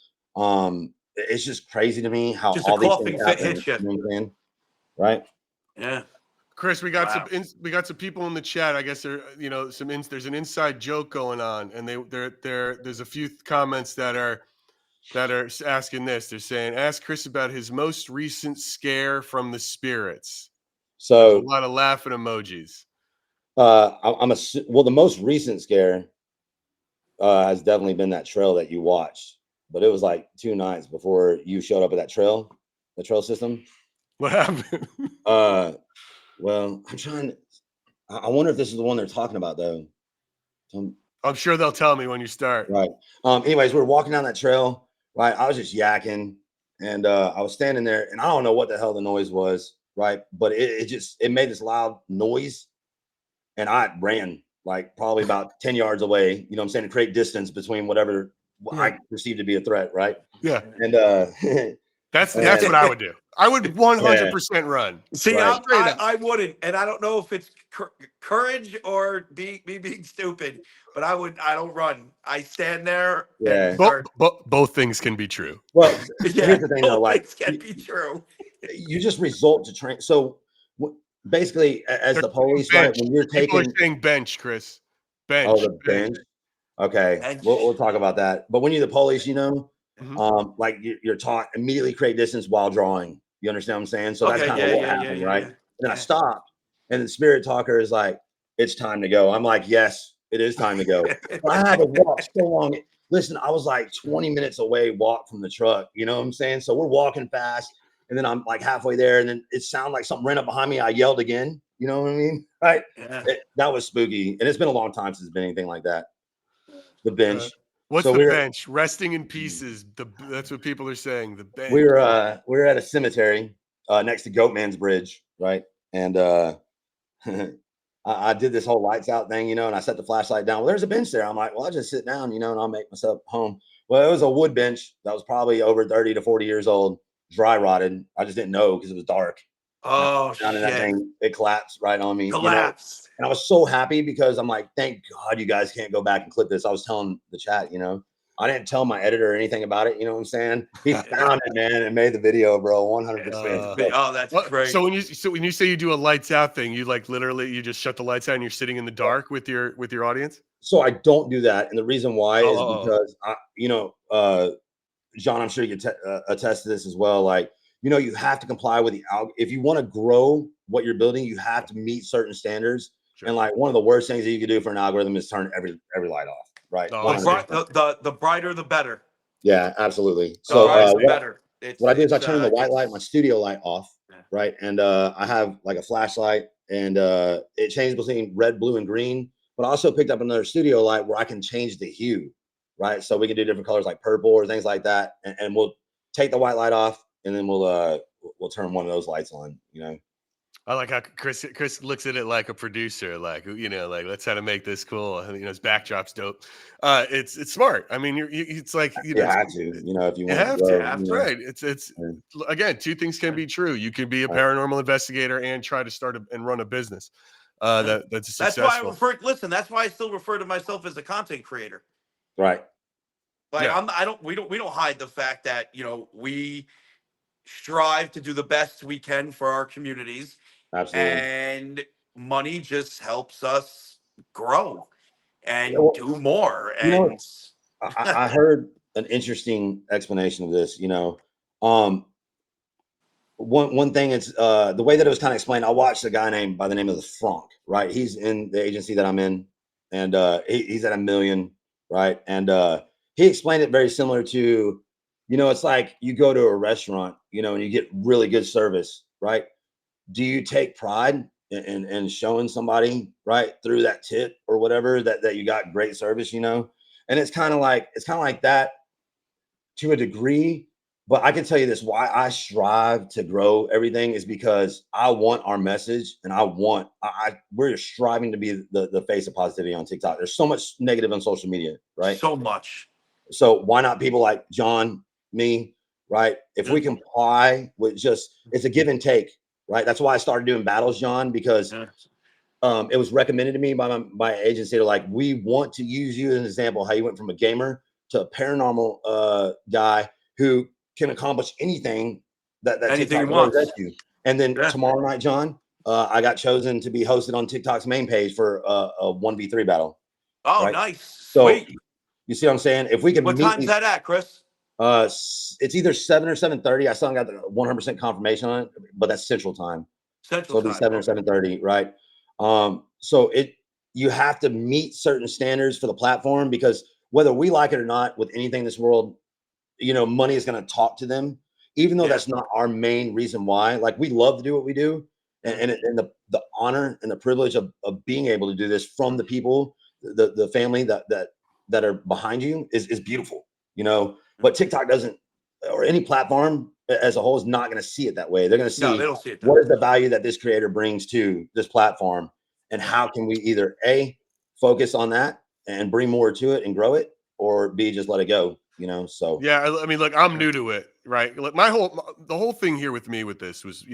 It's just crazy to me how Just a all these coughing things fit happen. hits you. You know what I'm saying? Right? Yeah. Chris, we got Wow. some people in the chat. I guess there's an inside joke going on, and there's a few comments that are asking this. They're saying, ask Chris about his most recent scare from the spirits. There's a So lot of laughing emojis. well, the most recent scare has definitely been that trail that you watched, but it was like 2 nights before you showed up at the trail system. What happened? Well, I wonder if this is the one they're talking about though. I'm sure they'll tell me when you start. Right. Anyways, we were walking down that trail, right? I was just yakking, and I was standing there, and I don't know what the hell the noise was, right? But it made this loud noise, and I ran like probably about 10 yards away, you know what I'm saying, to create distance between whatever I perceived to be a threat, right? Yeah. And that's what I would do. I would 100% run. See, Right. I wouldn't, and I don't know if it's courage or me being stupid, but I don't run. I stand there and start. Both things can be true. Well, Yeah, here's the thing though, like things can be true. you just result to train. So basically, as the police, right, when you're People taking are saying bench, Chris. Bench. Oh, the bench. Okay, we'll talk about that. But when you're the police, you know, like you're taught immediately create distance while drawing. You understand what I'm saying? So that's kind of what happened, right? And then I stopped, and the spirit talker is like, "It's time to go." I'm like, "Yes, it is time to go." But I had to walk so long. Listen, I was like 20 minutes away walk from the truck. You know what I'm saying? So we're walking fast, and then I'm like halfway there, and then it sounded like something ran up behind me. I yelled again. You know what I mean? Right? Yeah. That was spooky, and it's been a long time since it's been anything like that. The bench. What's the bench? Resting in pieces. That's what people are saying. The bench. We were at a cemetery next to Goatman's Bridge, right? And I did this whole lights out thing, you know, and I set the flashlight down. Well, there's a bench there. I'm like, well, I'll just sit down, you know, and I'll make myself home. Well, it was a wood bench that was probably over 30 to 40 years old, dry rotted. I just didn't know because it was dark. Oh, down in that thing, it collapsed right on me. Collapsed. You know? And I was so happy because I'm like, thank God you guys can't go back and clip this. I was telling the chat, you know, I didn't tell my editor or anything about it. You know what I'm saying? He found it, man, and made the video, bro. 100%. Oh, that's great. So when you say you do a lights out thing, you like literally you just shut the lights out and you're sitting in the dark with your audience? So I don't do that, and the reason why is because John, I'm sure you can attest to this as well. Like, you know, you have to comply with the if you want to grow what you're building, you have to meet certain standards. Sure. And like one of the worst things that you can do for an algorithm is turn every light off. Right. The brighter, the better. Yeah, absolutely. So better. What I do is I turn the white light, my studio light off, right? And I have like a flashlight, and it changes between red, blue, and green. But I also picked up another studio light where I can change the hue, right? So we can do different colors like purple or things like that, and we'll take the white light off, and then we'll turn one of those lights on, you know. I like how Chris looks at it like a producer, like, you know, like let's try to make this cool. You know, his backdrop's dope. It's smart. I mean, it's like you have to, you know, if you want have to, grow, right? It's again, two things can be true. You can be a paranormal investigator and try to start and run a business. That's successful. That's why I refer. Listen, that's why I still refer to myself as a content creator. Right. Like we don't hide the fact that, you know, we strive to do the best we can for our communities. Absolutely. And money just helps us grow and do more. And you know, I heard an interesting explanation of this, you know. One thing is the way that it was kind of explained. I watched a guy by the name of the Frank, right? He's in the agency that I'm in, and he's at 1 million, right? And he explained it very similar to, you know, it's like you go to a restaurant, you know, and you get really good service, right? Do you take pride in showing somebody, right, through that tip or whatever that you got great service, you know? And it's kind of like that to a degree. But I can tell you this, why I strive to grow everything is because I want our message, and we're striving to be the face of positivity on TikTok. There's so much negative on social media, right? So much. So why not people like John, me, right? If we comply with it's a give and take, right? That's why I started doing battles, John, because it was recommended to me by my agency. They're like, we want to use you as an example how you went from a gamer to a paranormal guy who can accomplish anything that Anything TikTok he wants. throws at you. And then Yeah. tomorrow night, John, I got chosen to be hosted on TikTok's main page for a 1v3 battle. Oh, right? nice. So Sweet. you see what I'm saying? If we can What meet time's these, that at, Chris? it's either 7 or 7:30. I still haven't got the 100% confirmation on it, but that's Central Time. Central So it'll be time. 7 or 7:30, right? So you have to meet certain standards for the platform, because whether we like it or not, with anything in this world, money is going to talk to them, even though that's not our main reason why. Like, we love to do what we do, and the honor and the privilege of being able to do this from the people, the family that are behind you is beautiful, But TikTok doesn't, or any platform as a whole, is not going to see it that way. They're going to see, they don't see it that what way. is the value that this creator brings to this platform, and how can we either A, focus on that and bring more to it and grow it, or B, just let it go. So yeah, I mean, look, I'm new to it, right? Like, the whole thing here with me with this was,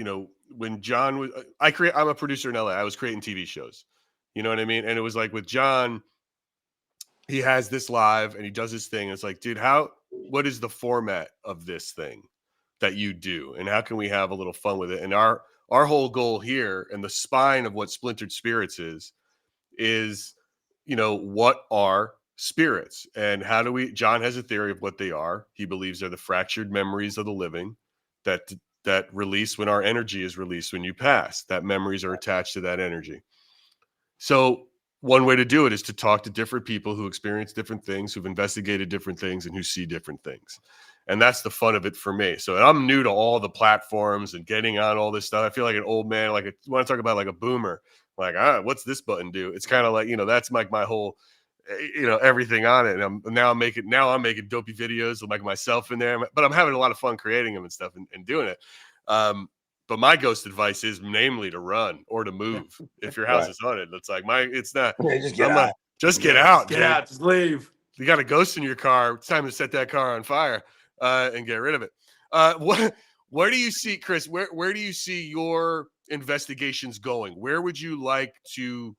when John was, I'm a producer in LA. I was creating TV shows, you know what I mean? And it was like with John, he has this live and he does his thing. And it's like, dude, what is the format of this thing that you do? And how can we have a little fun with it? And our whole goal here, and the spine of what Splintered Spirits is, what are spirits, and how do we? John has a theory of what they are. He believes they're the fractured memories of the living that release when our energy is released when you pass. That memories are attached to that energy. So one way to do it is to talk to different people who experience different things, who've investigated different things, and who see different things. And that's the fun of it for me. So I'm new to all the platforms and getting on all this stuff. I feel like an old man, like when I talk about like a boomer, like, what's this button do? It's kind of like, that's like my whole, everything on it. And I'm making dopey videos with like myself in there, but I'm having a lot of fun creating them and stuff and doing it. But my ghost advice is namely to run or to move. If your house is haunted, it's like it's not. just get out. Just get out, Get dude. out. Just leave. You got a ghost in your car. It's time to set that car on fire and get rid of it. Where do you see, Chris? Where do you see your investigations going? Where would you like to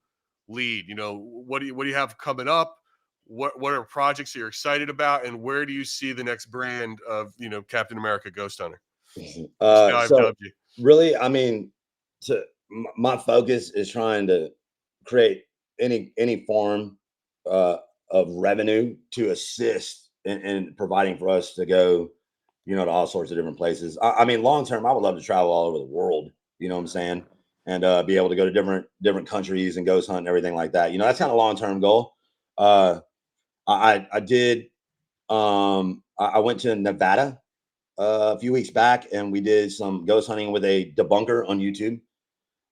lead? What do you have coming up? What are projects that you're excited about, and where do you see the next brand of Captain America Ghost Hunter? I've dubbed you. Really, I mean, my focus is trying to create any form of revenue to assist in providing for us to go, to all sorts of different places. I mean, long term, I would love to travel all over the world. You know what I'm saying? And be able to go to different countries and ghost hunt and everything like that. That's kind of long term goal. I did. I went to Nevada a few weeks back, and we did some ghost hunting with a debunker on YouTube,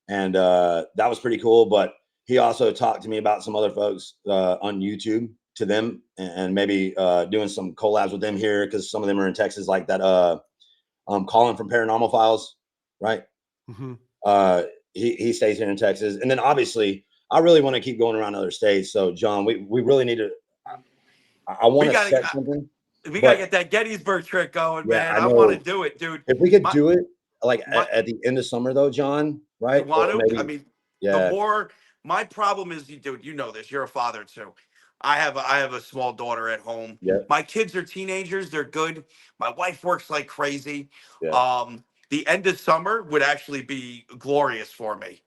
and that was pretty cool. But he also talked to me about some other folks on YouTube, to them, and maybe doing some collabs with them here, because some of them are in Texas, like that Colin from Paranormal Files, right? Mm-hmm. He stays here in Texas, and then obviously I really want to keep going around other states. So John, we really need to. I want to set something. We gotta get that Gettysburg trick going, man. I want to do it, dude. If we could do it like at the end of summer, though, John, right? You want to? Maybe, I mean, yeah. the more. My problem is, dude, you know this. You're a father too. I have a small daughter at home. Yeah. My kids are teenagers. They're good. My wife works like crazy. Yeah. The end of summer would actually be glorious for me.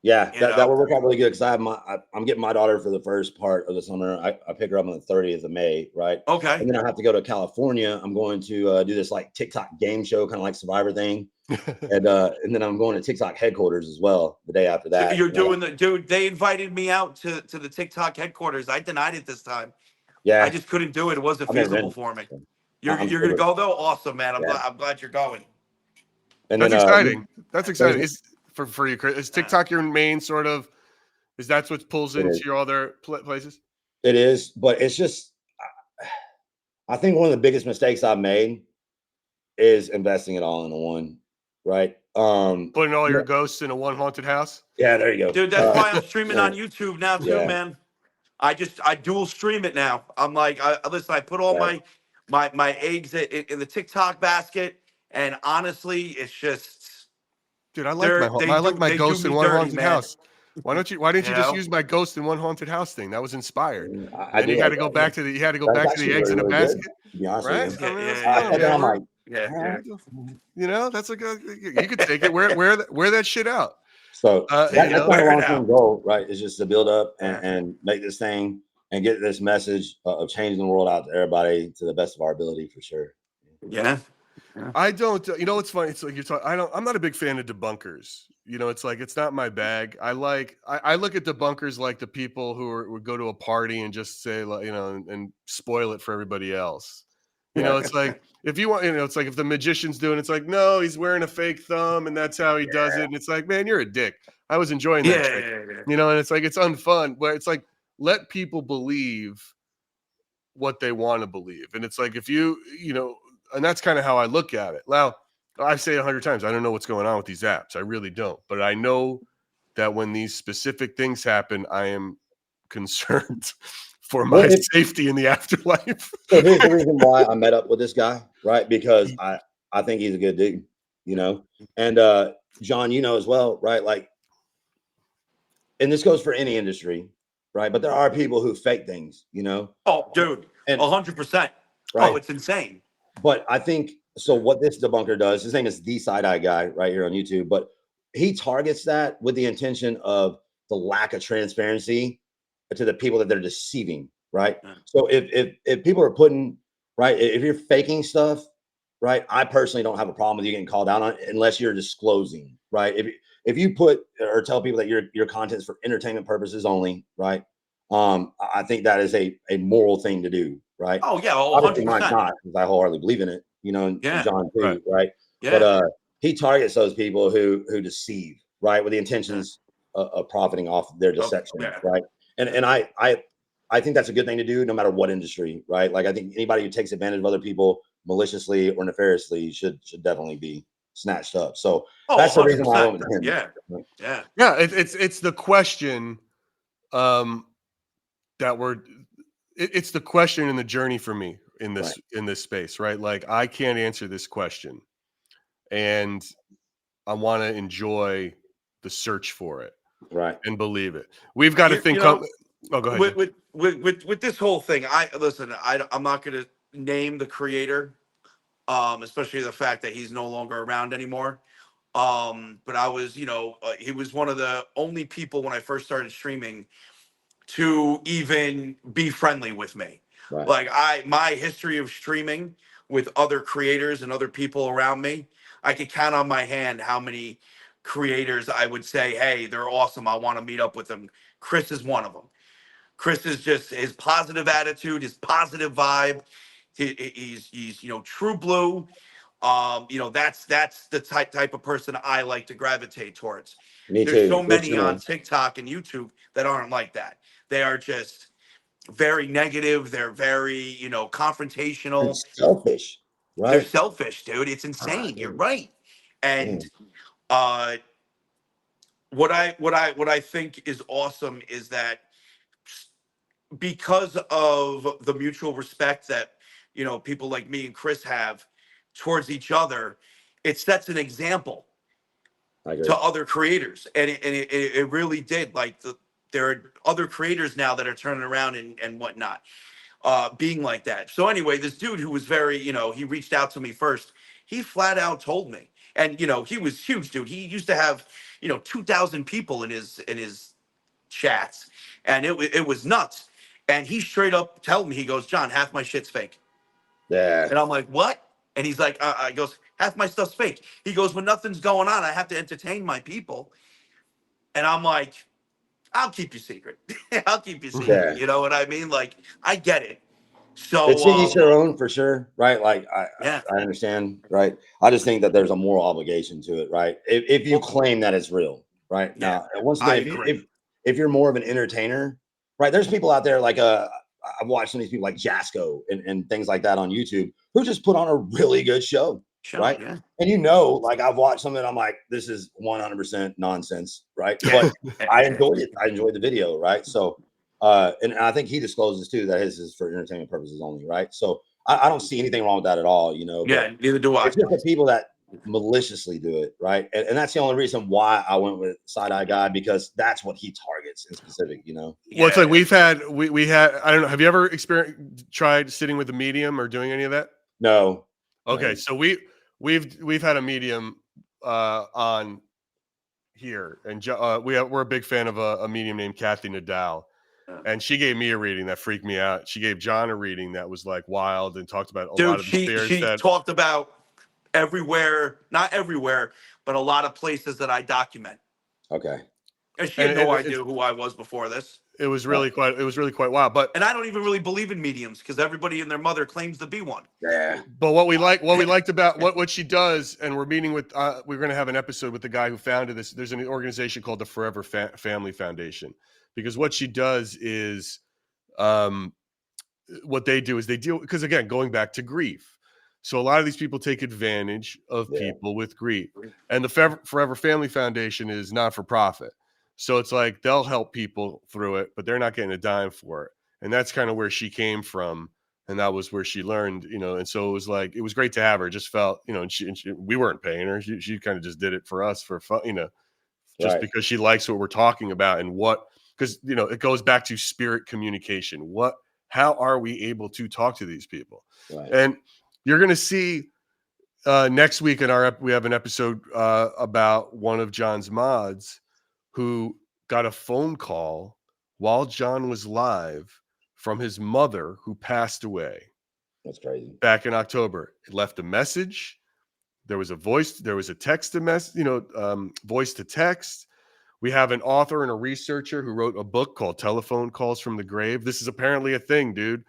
Yeah, that would work out really good, because I'm getting my daughter for the first part of the summer. I pick her up on the 30th of May, right? Okay. And then I have to go to California. I'm going to do this like TikTok game show, kind of like Survivor thing, and then I'm going to TikTok headquarters as well the day after that. So you're doing dude. They invited me out to the TikTok headquarters. I denied it this time. Yeah, I just couldn't do it. It wasn't feasible for me. You're gonna go though? Awesome, man. I'm glad you're going. And that's then, exciting. That's exciting. Is for you, Chris? Is TikTok your main sort of? Is that what pulls into your other places? It is, but it's just. I think one of the biggest mistakes I've made is investing it all into one, right? Putting all your ghosts in a one haunted house. Yeah, there you go, dude. That's why I'm streaming on YouTube now too, man. I dual stream it now. I'm like, listen, I put all my eggs in the TikTok basket, and honestly, it's just Dude, I like my They do ghost in me one dirty, haunted man. house. Why didn't you just know? use my ghost in one haunted house thing? That was inspired. I And do you had like to go that. back to the That's eggs actually in a really basket, good, to be honest right? with you. I mean, that's I fun, sat there, man. I'm like, Yeah. You know, that's like you could take it. Wear that shit out. so You that's know, my wear it long-term out. goal, right? Is just to build up Yeah. and make this thing and get this message of changing the world out to everybody to the best of our ability, for sure. Yeah. I don't. You know, what's funny? It's like you're talking. I'm not a big fan of debunkers. You know, it's like it's not my bag. I look at debunkers like the people who would go to a party and just say, like, you know, and spoil it for everybody else. You know, it's like if you want, you know, it's like if the magician's doing, it's like, no, he's wearing a fake thumb and that's how he does it. And it's like, man, you're a dick. I was enjoying that trick. Yeah. You know, and it's like it's unfun, but it's like let people believe what they want to believe. And it's like if you know, and that's kind of how I look at it. Now, I've said 100 times, I don't know what's going on with these apps. I really don't. But I know that when these specific things happen, I am concerned for my safety in the afterlife. So here's the reason why I met up with this guy, right? Because I think he's a good dude, you know. And John, you know as well, right? Like, and this goes for any industry, right? But there are people who fake things, you know. Oh, dude, And 100%. right? Oh, it's insane. But I think so. What this debunker does, his name is the Side Eye Guy, right here on YouTube. But he targets that with the intention of the lack of transparency to the people that they're deceiving, right? Yeah. So if people are putting right, if you're faking stuff, right, I personally don't have a problem with you getting called out on it unless you're disclosing, right? If you put or tell people that your content is for entertainment purposes only, right? I think that is a moral thing to do, right? Oh, yeah, Obviously, mine's 100%. not because I wholeheartedly believe in it, you know, and Yeah. John too, Right. right? Yeah. But he targets those people who deceive, right, with the intentions of profiting off their deception, right? And I think that's a good thing to do, no matter what industry, right? Like I think anybody who takes advantage of other people maliciously or nefariously should definitely be snatched up. So that's the reason why I went with him. Yeah. Yeah. Yeah, it's the question that it's the question in the journey for me in this space, right? Like I can't answer this question, and I want to enjoy the search for it, right, and believe it. We've got to think. Know, oh, go ahead. With this whole thing, I'm not going to name the creator, especially the fact that he's no longer around anymore. But I was, he was one of the only people when I first started streaming to even be friendly with me. right. Like my history of streaming with other creators and other people around me, I could count on my hand how many creators I would say, hey, they're awesome, I want to meet up with them. Chris is one of them. Chris is just his positive attitude, his positive vibe. He's true blue. That's the type of person I like to gravitate towards. Me There's too. so many on TikTok and YouTube that aren't like that. They are just very negative. They're very, confrontational. And selfish, right? They're selfish, dude. It's insane. You're right. And what I think is awesome is that because of the mutual respect that people like me and Chris have towards each other, it sets an example to other creators, and it really did. Like there are other creators now that are turning around and whatnot, being like that. So anyway, this dude who was very, he reached out to me first. He flat out told me, and he was huge, dude. He used to have 2,000 people in his chats, and it was nuts. And he straight up told me, he goes, John, half my shit's fake. Yeah. And I'm like, what? And he's like, he goes, half my stuff's fake. He goes, when nothing's going on, I have to entertain my people. And I'm like, I'll keep you secret. I'll keep you secret. You know what I mean? Like, I get it. So it's each their own for sure, right? Like I understand, right? I just think that there's a moral obligation to it, right? If you claim that it's real, right? Now, once again, if you're more of an entertainer, right? There's people out there like I've watched some of these people like Jasco and things like that on YouTube who just put on a really good show, right? Yeah. And like I've watched some of it, I'm like, this is 100% nonsense, right? But I enjoyed it. I enjoyed the video, right? So and I think he discloses too that his is for entertainment purposes only, right? So I don't see anything wrong with that at all, Yeah, neither do I. It's just the people that maliciously do it, right? And that's the only reason why I went with Side-Eye Guy, because that's what he targets in specific, you know? Well, it's like we had I don't know. Have you ever tried sitting with a medium or doing any of that? No. Okay, No. so we've had a medium on here, and we're a big fan of a medium named Kathy Nadal, and she gave me a reading that freaked me out. She gave John a reading that was like wild and talked about a lot Dude, of the fears she that. talked about everywhere, not everywhere, but a lot of places that I document. Okay. And she And had no idea who I was before this. It was really quite wild. But And I don't even really believe in mediums because everybody and their mother claims to be one. Yeah. But what we liked about what she does, and we're meeting with, we're going to have an episode with the guy who founded this. There's an organization called the Forever Family Foundation, because what she does is, what they do is they deal, because again, going back to grief. So a lot of these people take advantage of people with grief, and the Forever Family Foundation is not for profit. So it's like they'll help people through it, but they're not getting a dime for it. And that's kind of where she came from. And that was where she learned, and so it was like, it was great to have her. It just felt, and we weren't paying her. She kind of just did it for us for fun, just because she likes what we're talking about, and because, it goes back to spirit communication. How are we able to talk to these people? Right. And you're going to see next week we have an episode about one of John's mods who got a phone call while John was live from his mother, who passed away. That's crazy. Back in October. It left a message. There was a text to message, voice to text. We have an author and a researcher who wrote a book called Telephone Calls from the Grave. This is apparently a thing, dude.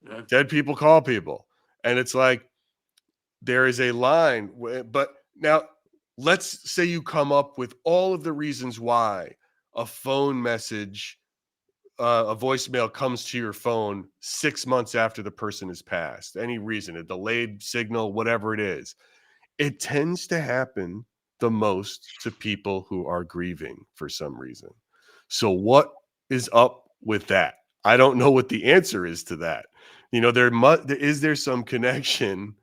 Yeah. Dead people call people. And it's like, there is a line, but now let's say you come up with all of the reasons why a phone message, a voicemail comes to your phone 6 months after the person has passed. Any reason, a delayed signal, whatever it is. It tends to happen the most to people who are grieving for some reason. So what is up with that? I don't know what the answer is to that. Is there some connection?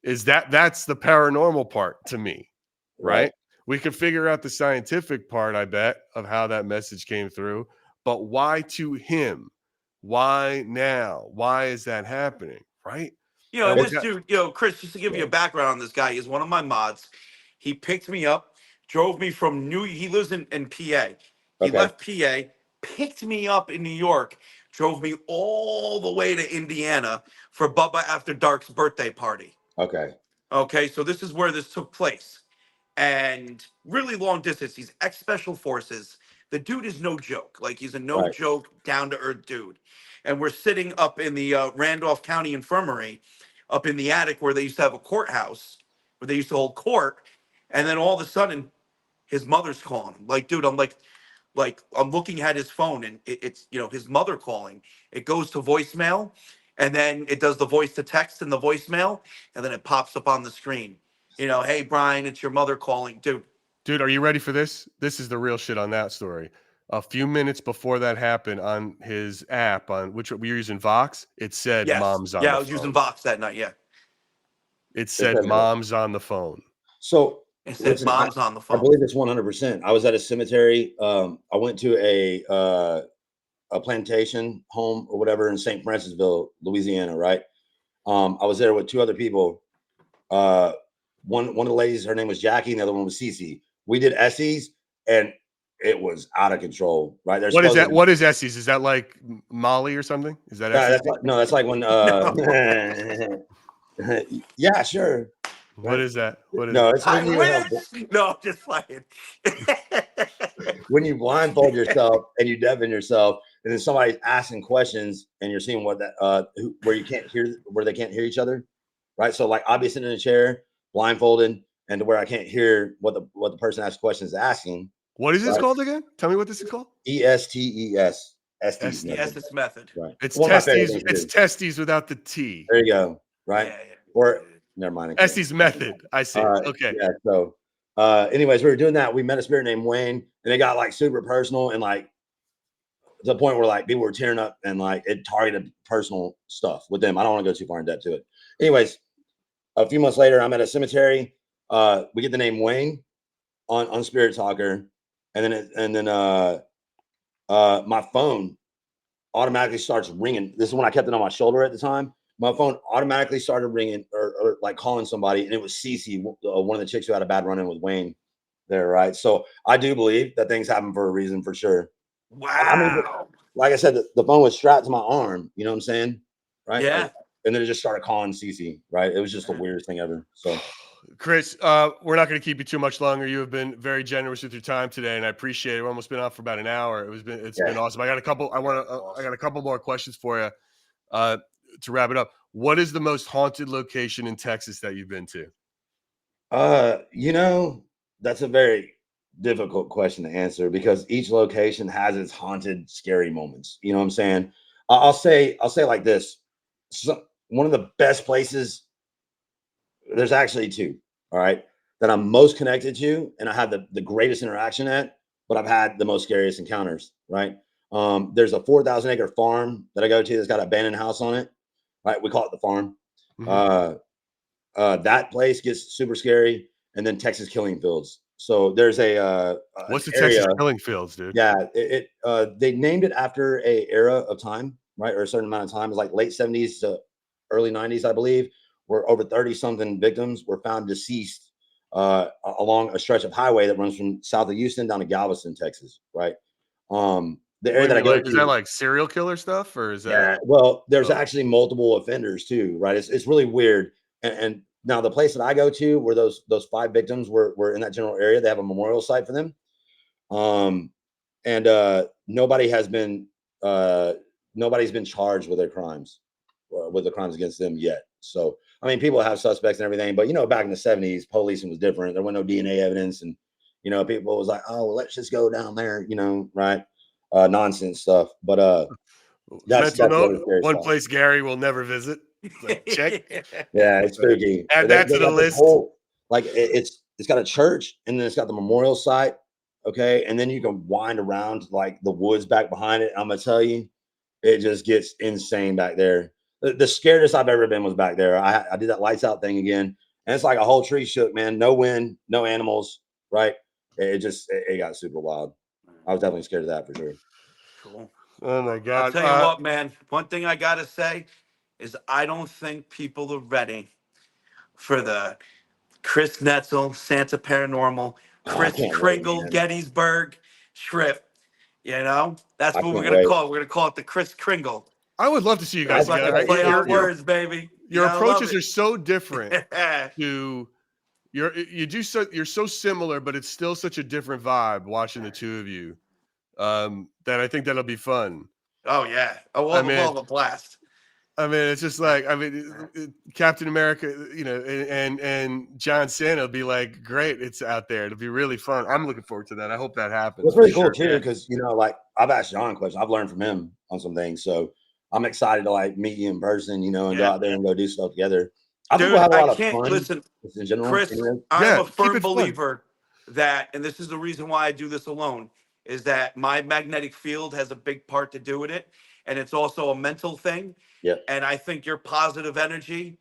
That's the paranormal part to me, right? We could figure out the scientific part, I bet, of how that message came through. But why to him? Why now? Why is that happening? Right? This dude, Chris, just to give you a background on this guy, he's one of my mods. He picked me up, drove me from he lives in PA. He left PA, picked me up in New York, drove me all the way to Indiana for Bubba After Dark's birthday party. Okay, so this is where this took place. And really long distance. He's ex-special forces. The dude is no joke. Like, he's a no joke, down-to-earth dude. And we're sitting up in the Randolph County Infirmary, up in the attic where they used to have a courthouse, where they used to hold court. And then all of a sudden, his mother's calling him. Like, dude, I'm I'm looking at his phone, and it's his mother calling. It goes to voicemail, and then it does the voice to text in the voicemail, and then it pops up on the screen. Hey, Brian, it's your mother calling. Dude, are you ready for this? This is the real shit on that story. A few minutes before that happened, on his app, on which we were using Vox, it said mom's on the phone. Yeah, I was using Vox that night, yeah. It said mom's on the phone. So it said mom's on the phone. I believe it's 100%. I was at a cemetery. I went to a plantation home or whatever in St. Francisville, Louisiana, right? I was there with two other people. One of the ladies, her name was Jackie, and the other one was Cece. We did Essie's, and it was out of control, right? What is that? What is Essie's? Is that like Molly or something? Is that Essie's? That's like when yeah, sure. What is that? What is it's when no, I'm just playing. When you blindfold yourself and you deafen yourself, and then somebody's asking questions, and you're seeing what that where they can't hear each other, right? So like I'll be sitting in a chair, blindfolded, and to where I can't hear what the person asks questions asking. What is this called again? Tell me what this is called. ESTES. Estes method. Right. It's testes. It's testes without the T. There you go. Right. Yeah. Or never mind. Estes method. I see. Okay. Yeah. So, anyways, we were doing that. We met a spirit named Wayne, and it got like super personal, and like to the point where like people were tearing up, and like it targeted personal stuff with them. I don't want to go too far in depth to it. Anyways, a few months later, I'm at a cemetery. we get the name Wayne on Spirit Talker, and then my phone automatically starts ringing. This is when I kept it on my shoulder at the time. My phone automatically started ringing or like calling somebody, and it was Cece, one of the chicks who had a bad run-in with Wayne there, right? So I do believe that things happen for a reason, for sure. Wow. I mean, like I said, the phone was strapped to my arm. You know what I'm saying? Right? Yeah. Like, and then it just started calling Cece. Right? It was just the weirdest thing ever. So, Chris, we're not going to keep you too much longer. You have been very generous with your time today, and I appreciate it. We're almost been on for about an hour. It's been awesome. I got a couple. I got a couple more questions for you to wrap it up. What is the most haunted location in Texas that you've been to? that's a very difficult question to answer because each location has its haunted, scary moments. You know what I'm saying? I'll say like this. So, one of the best places, there's actually two, all right, that I'm most connected to and I have the greatest interaction at, but I've had the most scariest encounters, right? There's a 4,000 acre farm that I go to that's got an abandoned house on it, right? We call it the farm. That place gets super scary. And then Texas Killing Fields. So there's what's the area, Texas Killing Fields, dude? Yeah, they named it after a era of time, right? Or a certain amount of time. It's like late 70s to early 90s, I believe, where over 30 something victims were found deceased along a stretch of highway that runs from south of Houston down to Galveston, Texas, right? The area that I go to, is that like serial killer stuff, or is that? Yeah, well, there's actually multiple offenders too, right? It's really weird. And now the place that I go to, where those 5 victims were in that general area, they have a memorial site for them. And nobody's been charged with their crimes, with the crimes against them yet. So I mean, people have suspects and everything, but back in the 70s, policing was different. There was no DNA evidence, and people was like, oh, well, let's just go down there, right? Nonsense stuff. But that's note, one place Gary will never visit. Like, check. Yeah, it's spooky. Add that to the list. It's got a church, and then it's got the memorial site. Okay, and then you can wind around like the woods back behind it. I'm gonna tell you, it just gets insane back there. The scariest I've ever been was back there. I did that lights out thing again, and it's like a whole tree shook, man. No wind, no animals. Right? It got super wild. I was definitely scared of that for sure. Cool. Oh my God! I'll tell you what, man. One thing I gotta say is I don't think people are ready for the Chris Netzel, Santa Paranormal, Chris Kringle, Gettysburg trip. That's what we're gonna call it. We're gonna call it the Chris Kringle. I would love to see you guys together. Play on words, baby. Your approaches are so different. You're so similar, but it's still such a different vibe watching the two of you. That I think that'll be fun. Oh yeah. We'll have a blast. I mean, it's just like, Captain America, and John Cena will be like, great, it's out there. It'll be really fun. I'm looking forward to that. I hope that happens. Well, it's pretty cool too, because like I've asked John questions. I've learned from him on some things. So I'm excited to like meet you in person, and go out there and go do stuff together. I think we'll have a lot of fun. Listen, in general, Chris, I'm a firm believer that, and this is the reason why I do this alone, is that my magnetic field has a big part to do with it. And it's also a mental thing. Yeah. And I think your positive energy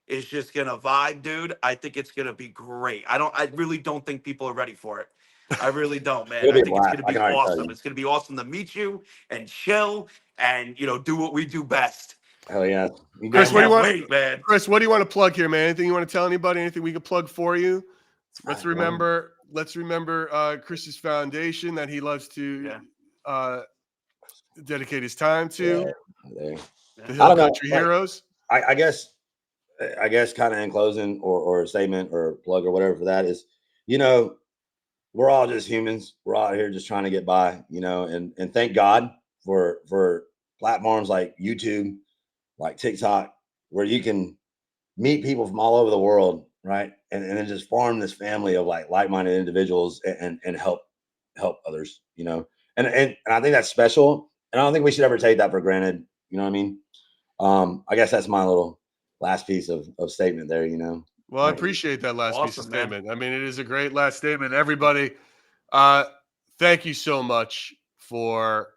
is just gonna vibe, dude. I think it's gonna be great. I really don't think people are ready for it. I really don't, man. I think it's gonna be awesome. It's gonna be awesome to meet you and chill and do what we do best. Hell yeah. Chris, what do you want, man? Chris, what do you want to plug here, man? Anything you want to tell anybody? Anything we can plug for you? Let's remember Chris's foundation that he loves to dedicate his time to. The Hill Country Heroes. I guess kind of in closing or a statement or plug or whatever for that is, we're all just humans. We're out here just trying to get by, and thank God for platforms like YouTube, like TikTok, where you can meet people from all over the world, right? And then just form this family of like-minded individuals and help others, and I think that's special. And I don't think we should ever take that for granted. You know what I mean? I guess that's my little last piece of statement there, Well, I appreciate that last piece of statement. Man. I mean, it is a great last statement. Everybody, thank you so much for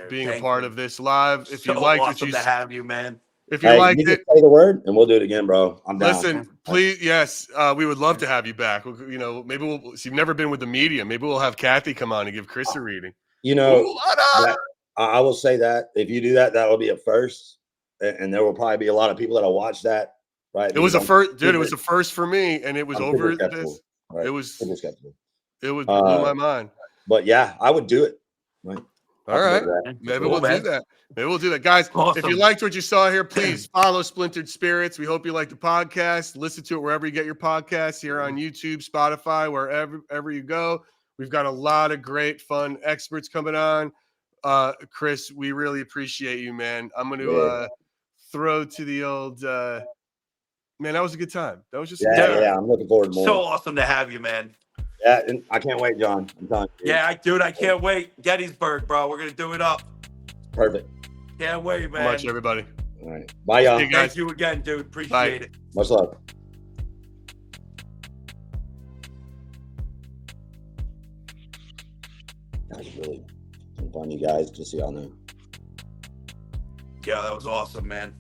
being a part of this live. If you liked what you to have you, man. If you Hey, liked you it, just say the word and we'll do it again, bro. I'm down. listen, please. Yes, we would love to have you back. You know, maybe we'll. So you've never been with the media. Maybe we'll have Kathy come on and give Chris a reading. You know, Ooh, what up? that, I will say that if you do that, that will be a first, and there will probably be a lot of people that'll watch that. Right? It was a Because first, dude. It was a first for me, and it was I'm over super skeptical, this. right? It was. Super skeptical. It was blew my mind. But yeah, I would do it. Right? All right. Maybe Cool, we'll do man. that. Maybe we'll do that. Guys, if Awesome. you liked what you saw here, please follow Splintered Spirits. We hope you like the podcast. Listen to it wherever you get your podcasts, here on YouTube, Spotify, wherever you go. We've got a lot of great, fun experts coming on. Chris, we really appreciate you, man. I'm going to throw to the old man. That was a good time. That was just a good time. Yeah. I'm looking forward to more. So awesome to have you, man. Yeah, and I can't wait, John. I'm telling you. Yeah, I can't wait. Gettysburg, bro. We're gonna do it up. Perfect. Can't wait, man. Much, everybody. All right. Bye, y'all. See you guys. Thank you again, dude. Appreciate Bye. it. Much love. That was really fun, you guys. Just so y'all know. Yeah, that was awesome, man.